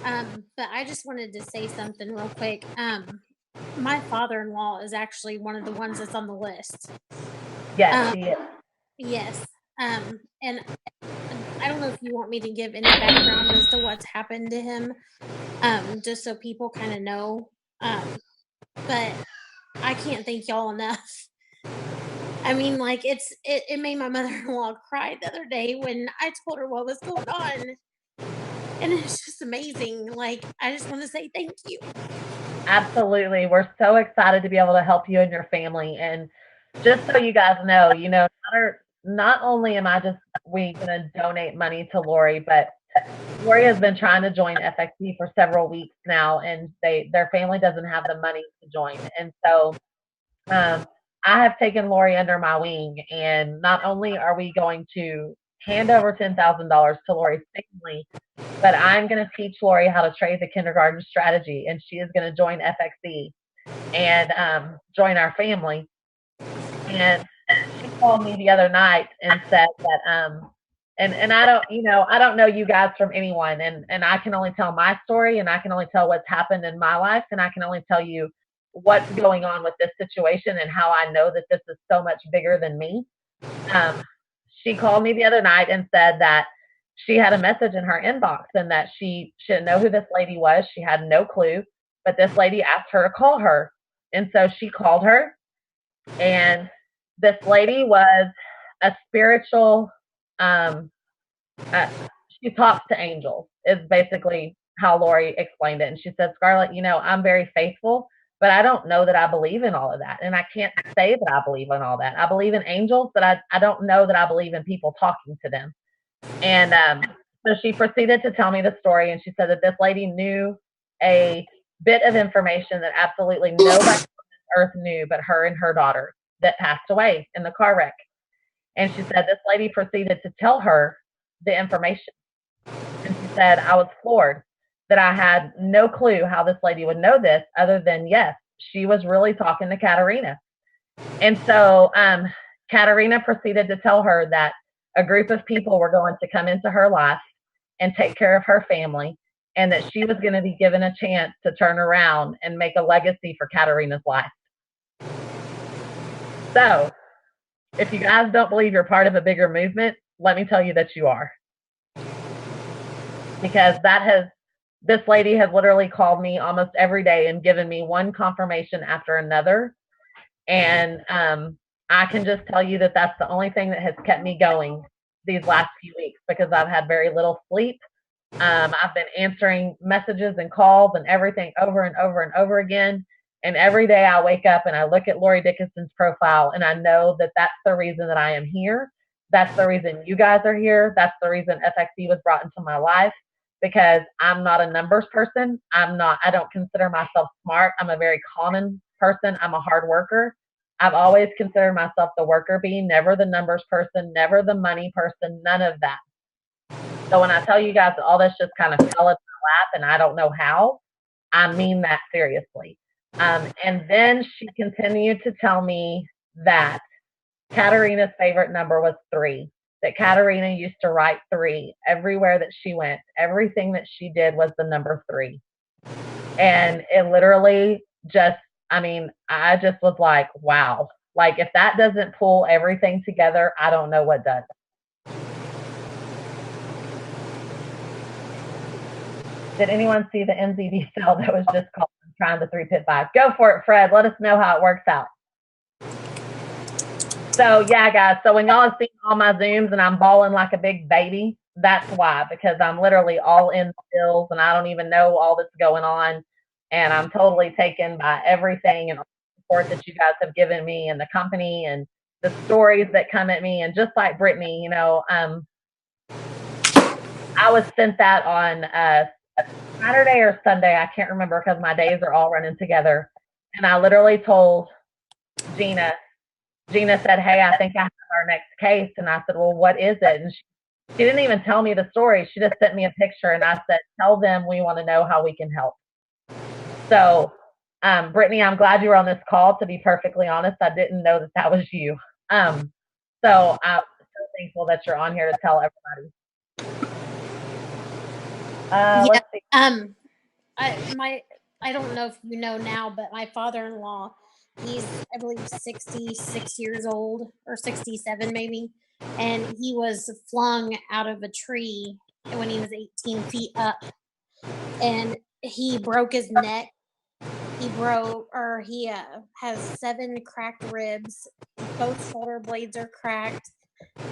But I just wanted to say something real quick. My father-in-law is actually one of the ones that's on the list. Yes, he is. Yes. And I don't know if you want me to give any background as to what's happened to him, just so people kind of know. But I can't thank y'all enough. I mean, like, it made my mother-in-law cry the other day when I told her what was going on. And it's just amazing. Like, I just want to say thank you. Absolutely. We're so excited to be able to help you and your family. And just so you guys know, not only am I just going to donate money to Lori, but Lori has been trying to join FXC for several weeks now, and their family doesn't have the money to join. And so I have taken Lori under my wing, and not only are we going to hand over $10,000 to Lori's family, but I'm going to teach Lori how to trade the kindergarten strategy, and she is going to join FXC and join our family. And she called me the other night and said that and I don't know you guys from anyone, and I can only tell my story, and I can only tell what's happened in my life, and I can only tell you what's going on with this situation and how I know that this is so much bigger than me. She called me the other night and said that she had a message in her inbox and that she didn't know who this lady was. She had no clue, but this lady asked her to call her. And so she called her, and this lady was a spiritual, she talks to angels, is basically how Lori explained it. And she said, Scarlet, I'm very faithful, but I don't know that I believe in all of that. And I can't say that I believe in all that. I believe in angels, but I don't know that I believe in people talking to them. And so she proceeded to tell me the story, and she said that this lady knew a bit of information that absolutely nobody on this earth knew but her and her daughter that passed away in the car wreck. And she said this lady proceeded to tell her the information. And she said, I was floored that I had no clue how this lady would know this other than, yes, she was really talking to Katarina. And so Katarina proceeded to tell her that a group of people were going to come into her life and take care of her family, and that she was going to be given a chance to turn around and make a legacy for Katarina's life. So, if you guys don't believe you're part of a bigger movement, let me tell you that you are. Because this lady has literally called me almost every day and given me one confirmation after another. And I can just tell you that that's the only thing that has kept me going these last few weeks, because I've had very little sleep. I've been answering messages and calls and everything over and over and over again. And every day I wake up and I look at Lori Dickinson's profile, and I know that that's the reason that I am here. That's the reason you guys are here. That's the reason FXE was brought into my life, because I'm not a numbers person. I don't consider myself smart. I'm a very common person. I'm a hard worker. I've always considered myself the worker bee, never the numbers person, never the money person, none of that. So when I tell you guys that all this just kind of fell into my lap and I don't know how, I mean that seriously. And then she continued to tell me that Katarina's favorite number was 3, that Katarina used to write 3 everywhere that she went. Everything that she did was the number 3. And it literally just, I just was like, wow. Like, if that doesn't pull everything together, I don't know what does. Did anyone see the NZD sale that was just called Trying the 3-Pit 5? Go for it, Fred. Let us know how it works out. So, yeah, guys. So when y'all have seen all my Zooms and I'm bawling like a big baby, that's why. Because I'm literally all in stills and I don't even know all that's going on. And I'm totally taken by everything and all the support that you guys have given me and the company and the stories that come at me. And just like Brittany, I was sent that on Saturday or Sunday. I can't remember because my days are all running together. And I literally told Gina said, hey, I think I have our next case. And I said, well, what is it? And she didn't even tell me the story. She just sent me a picture. And I said, tell them we want to know how we can help. So, Brittany, I'm glad you were on this call. To be perfectly honest, I didn't know that was you. So I'm so thankful that you're on here to tell everybody. Let's see. I don't know if you know now, but my father-in-law, he's, I believe, 66 years old or 67 maybe, and he was flung out of a tree when he was 18 feet up, and he broke his neck. He has 7 cracked ribs, both shoulder blades are cracked,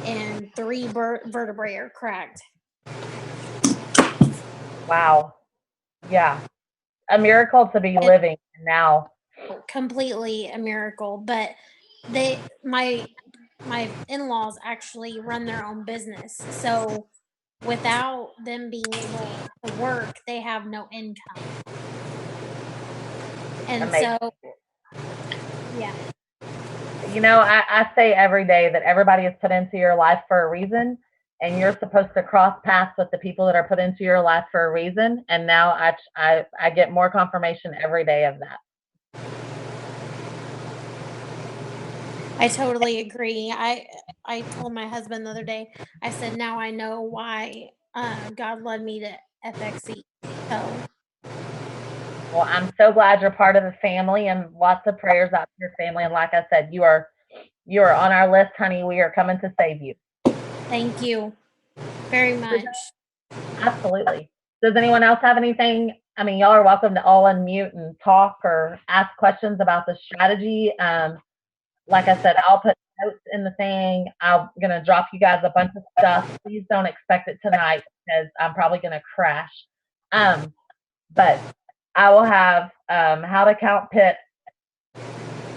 and 3 vertebrae are cracked. Wow. Yeah. A miracle to be living now. Completely a miracle. But my in-laws actually run their own business. So without them being able to work, they have no income. And amazing. So, yeah. I say every day that everybody is put into your life for a reason, and you're supposed to cross paths with the people that are put into your life for a reason. And now I get more confirmation every day of that. I totally agree. I told my husband the other day, I said, now I know why God led me to FXE. So, Well, I'm so glad you're part of the family, and lots of prayers out to your family. And like I said, you are on our list, honey. We are coming to save you. thank you very much. Absolutely. Does anyone else have anything? I mean, y'all are welcome to all unmute and talk or ask questions about the strategy. Like I said, I'll put notes in the thing. I'm going to drop you guys a bunch of stuff. Please don't expect it tonight because I'm probably going to crash. But I will have how to count pit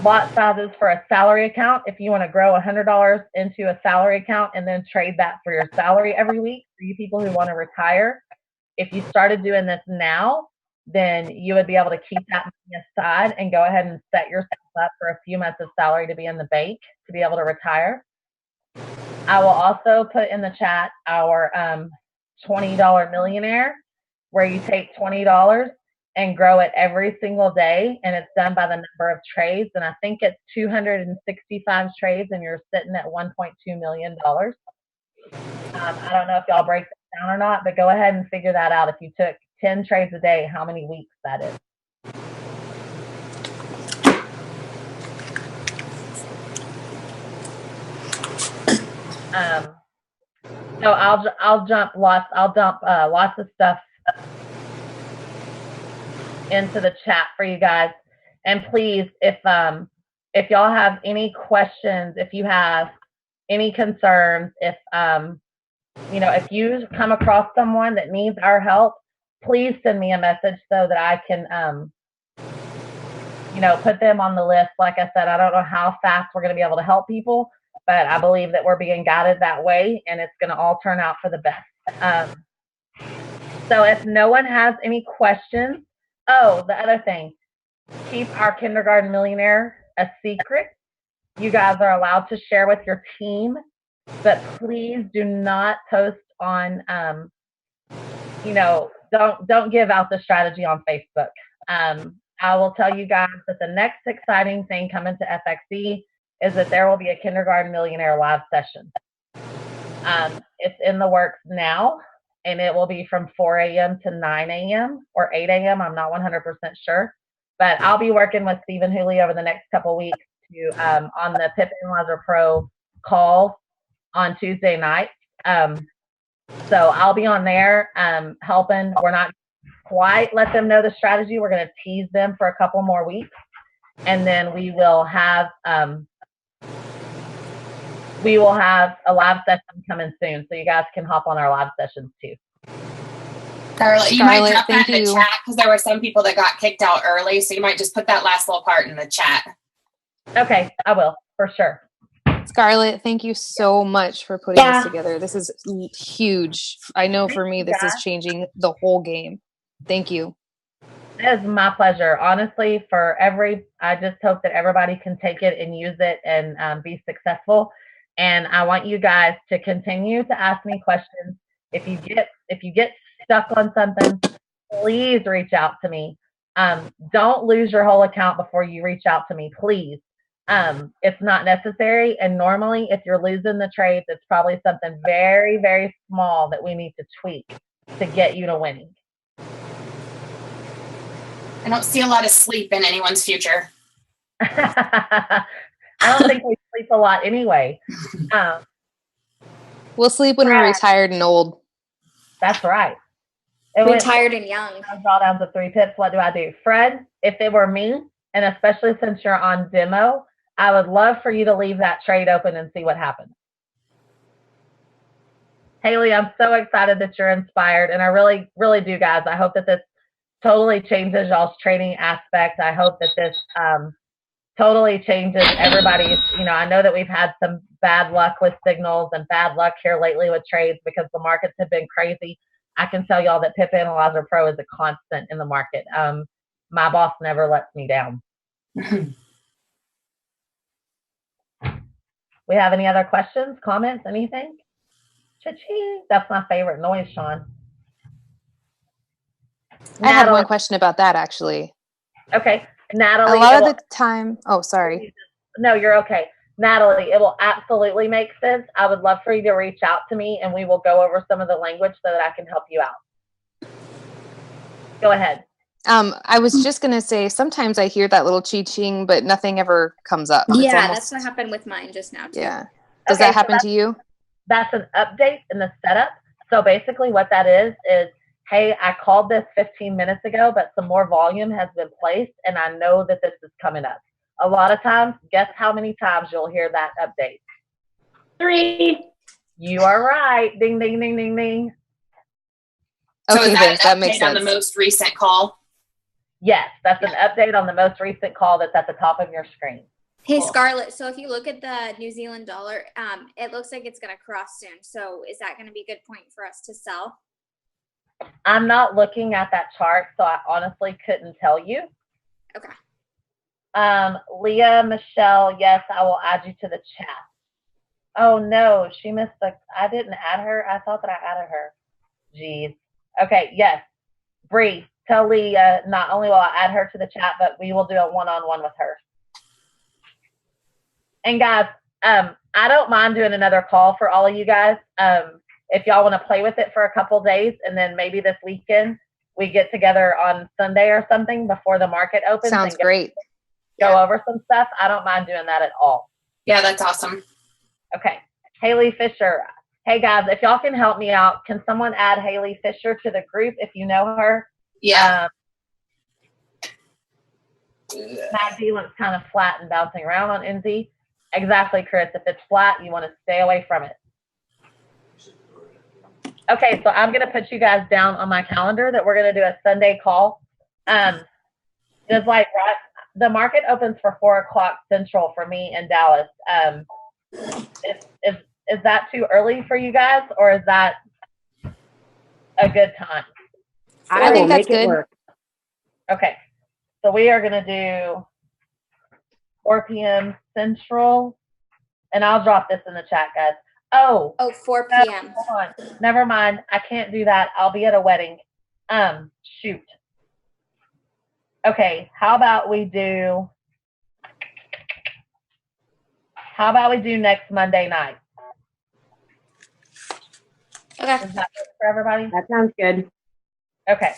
lot sizes for a salary account. If you want to grow $100 into a salary account and then trade that for your salary every week for you people who want to retire. If you started doing this now, then you would be able to keep that money aside and go ahead and set yourself up for a few months of salary to be in the bank to be able to retire. I will also put in the chat our $20 millionaire, where you take $20 and grow it every single day, and it's done by the number of trades. And I think it's 265 trades, and you're sitting at $1.2 million. I don't know if y'all break that down or not, but go ahead and figure that out. If you took 10 trades a day, how many weeks that is. So I'll dump lots of stuff into the chat for you guys. And please, if y'all have any questions, if you have any concerns, if if you come across someone that needs our help, please send me a message so that I can put them on the list. Like I said, I don't know how fast we're going to be able to help people, but I believe that we're being guided that way, and it's going to all turn out for the best. So if no one has any questions, the other thing, keep our kindergarten millionaire a secret. You guys are allowed to share with your team, but please do not post on, don't give out the strategy on Facebook. I will tell you guys that the next exciting thing coming to FXE is that there will be a kindergarten millionaire live session. It's in the works now, and it will be from 4 a.m. to 9 a.m. or 8 a.m. I'm not 100% sure, but I'll be working with Stephen Hooley over the next couple weeks to on the Pip Analyzer Pro call on Tuesday night. So I'll be on there helping. We're not quite let them know the strategy. We're going to tease them for a couple more weeks, and then we will have a live session coming soon, so you guys can hop on our live sessions too. Scarlet, you might drop that in the chat because there were some people that got kicked out early, so you might just put that last little part in the chat. Okay, I will, for sure. Scarlet, thank you so much for putting this together. This is huge. I know for me, this is changing the whole game. Thank you. It is my pleasure. Honestly, I just hope that everybody can take it and use it and be successful. And I want you guys to continue to ask me questions. If you get stuck on something, please reach out to me. Don't lose your whole account before you reach out to me, please. It's not necessary. And normally, if you're losing the trades, it's probably something very, very small that we need to tweak to get you to winning. I don't see a lot of sleep in anyone's future. I don't think we sleep a lot anyway. We'll sleep when we're retired and old. That's right. Retired and young. Drawdowns of 3 pips. What do? Fred, if it were me, and especially since you're on demo, I would love for you to leave that trade open and see what happens. Haley, I'm so excited that you're inspired, and I really, really do, guys. I hope that this totally changes y'all's trading aspect. I hope that this totally changes everybody's. I know that we've had some bad luck with signals and bad luck here lately with trades because the markets have been crazy. I can tell y'all that Pip Analyzer Pro is a constant in the market. My boss never lets me down. We have any other questions, comments, anything? Cha-ching. That's my favorite noise, Sean. I had one question about that, actually. Okay. Natalie. A lot of the time. Oh, sorry. No, you're okay. Natalie, it will absolutely make sense. I would love for you to reach out to me and we will go over some of the language so that I can help you out. Go ahead. I was just gonna say sometimes I hear that little ching, but nothing ever comes up. It's Yeah, almost, that's what happened with mine just now too. yeah. Does that happen to you? That's an update in the setup. So basically what that is, hey, I called this 15 minutes ago, but some more volume has been placed and I know that this is coming up. A lot of times, guess how many times you'll hear that update? 3. You are right. Ding, ding, ding, ding, ding. So Okay, is thanks. that That makes on the sense. most recent call? Yes, that's an update on the most recent call that's at the top of your screen. Hey, Scarlet, so if you look at the New Zealand dollar, it looks like it's going to cross soon. So is that going to be a good point for us to sell? I'm not looking at that chart, so I honestly couldn't tell you. Okay. Leah, Michelle, yes, I will add you to the chat. Oh, no, she missed I didn't add her. I thought that I added her. Jeez. Okay, yes. Bree, tell Leah, not only will I add her to the chat, but we will do a one-on-one with her. And guys, I don't mind doing another call for all of you guys. If y'all want to play with it for a couple days, and then maybe this weekend we get together on Sunday or something before the market opens. Sounds great. Go over some stuff. I don't mind doing that at all. Yeah, that's awesome. Okay. Haley Fisher. Hey guys, if y'all can help me out, can someone add Haley Fisher to the group if you know her? Yeah. Matt D looks kind of flat and bouncing around on NZ. Exactly, Chris. If it's flat, you want to stay away from it. Okay, so I'm going to put you guys down on my calendar that we're going to do a Sunday call. Just like the market opens for 4 o'clock Central for me in Dallas. Is that too early for you guys, or is that a good time? I think will that's make it good. work. Okay, so we are going to do 4 p.m. Central, and I'll drop this in the chat, guys. Oh, 4 p.m. Hold on. Never mind. I can't do that. I'll be at a wedding. Shoot. Okay, how about we do next Monday night? Okay. Does that work for everybody? That sounds good. Okay.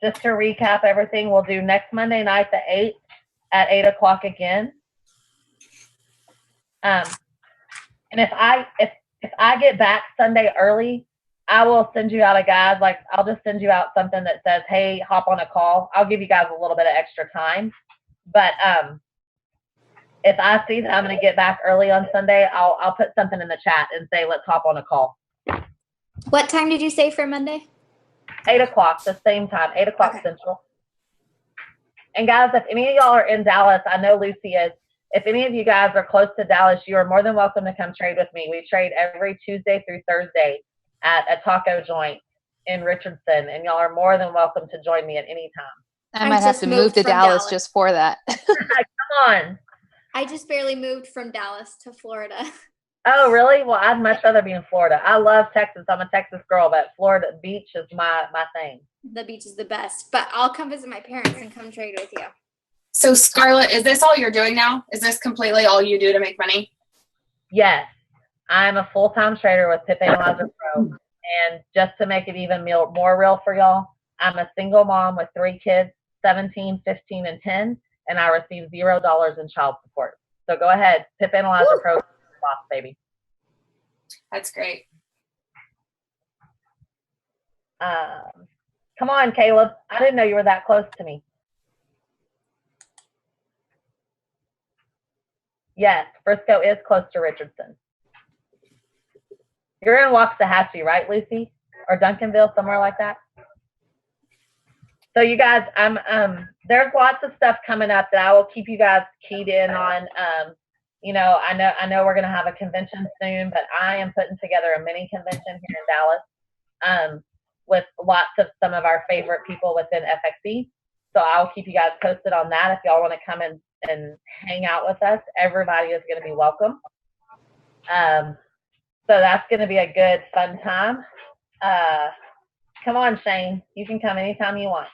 Just to recap everything, we'll do next Monday night, the 8th, at 8 o'clock again. And if I get back Sunday early, I will send you out a guide. Like, I'll just send you out something that says, hey, hop on a call. I'll give you guys a little bit of extra time. But if I see that I'm going to get back early on Sunday, I'll put something in the chat and say, let's hop on a call. What time did you say for Monday? 8 o'clock, the same time, 8 o'clock Central. And guys, if any of y'all are in Dallas, I know Lucy is. If any of you guys are close to Dallas, you are more than welcome to come trade with me. We trade every Tuesday through Thursday at a taco joint in Richardson, and y'all are more than welcome to join me at any time. I might have to move to Dallas just for that. Come on. I just barely moved from Dallas to Florida. Oh, really? Well, I'd much rather be in Florida. I love Texas. I'm a Texas girl, but Florida beach is my thing. The beach is the best, but I'll come visit my parents and come trade with you. So Scarlet, is this all you're doing now? Is this completely all you do to make money? Yes. I'm a full-time trader with Pip Analyzer Pro. And just to make it even more real for y'all, I'm a single mom with 3 kids, 17, 15, and 10, and I receive $0 in child support. So go ahead, Pip Analyzer Pro, boss baby. That's great. Come on, Caleb. I didn't know you were that close to me. Yes, Frisco is close to Richardson. You're in Waxahachie, right, Lucy? Or Duncanville, somewhere like that? So you guys, there's lots of stuff coming up that I will keep you guys keyed in on. You know, I know we're going to have a convention soon, but I am putting together a mini convention here in Dallas with lots of some of our favorite people within FXE. So I'll keep you guys posted on that. If y'all want to come in and hang out with us, everybody is going to be welcome. So that's going to be a good, fun time. Come on, Shane. You can come anytime you want.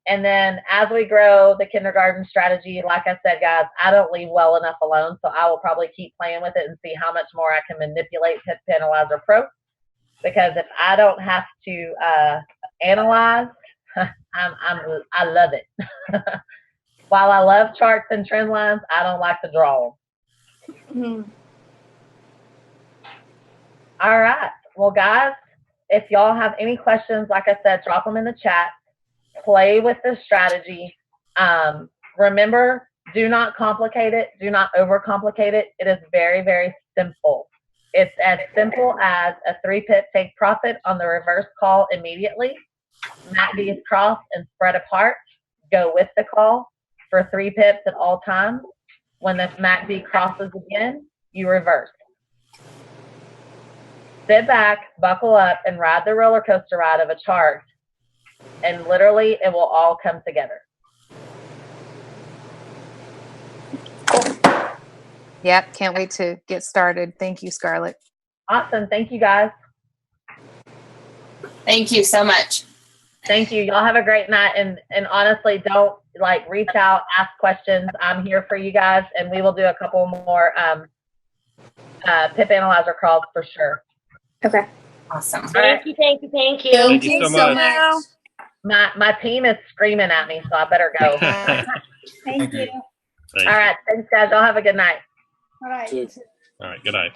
And then as we grow the kindergarten strategy, like I said, guys, I don't leave well enough alone. So I will probably keep playing with it and see how much more I can manipulate Pip Analyzer Pro. Because if I don't have to analyze, I love it. While I love charts and trend lines, I don't like to draw them. All right. Well, guys, if y'all have any questions, like I said, drop them in the chat. Play with the strategy. Remember, do not complicate it. Do not overcomplicate it. It is very, very simple. It's as simple as a 3-pip take profit on the reverse call immediately. MACD is crossed and spread apart. Go with the call for 3 pips at all times. When the MACD crosses again, you reverse. Sit back, buckle up, and ride the roller coaster ride of a chart. And literally, it will all come together. Yep, can't wait to get started. Thank you, Scarlet. Awesome. Thank you, guys. Thank you so much. Thank you. Y'all have a great night. And honestly, don't reach out, ask questions. I'm here for you guys, and we will do a couple more Pip Analyzer calls for sure. Okay. Awesome. Thank you, thank you, thank you. Thank you so much. My team is screaming at me, so I better go. Thank you. All right. Thanks, guys. Y'all have a good night. All right. All right. Good night.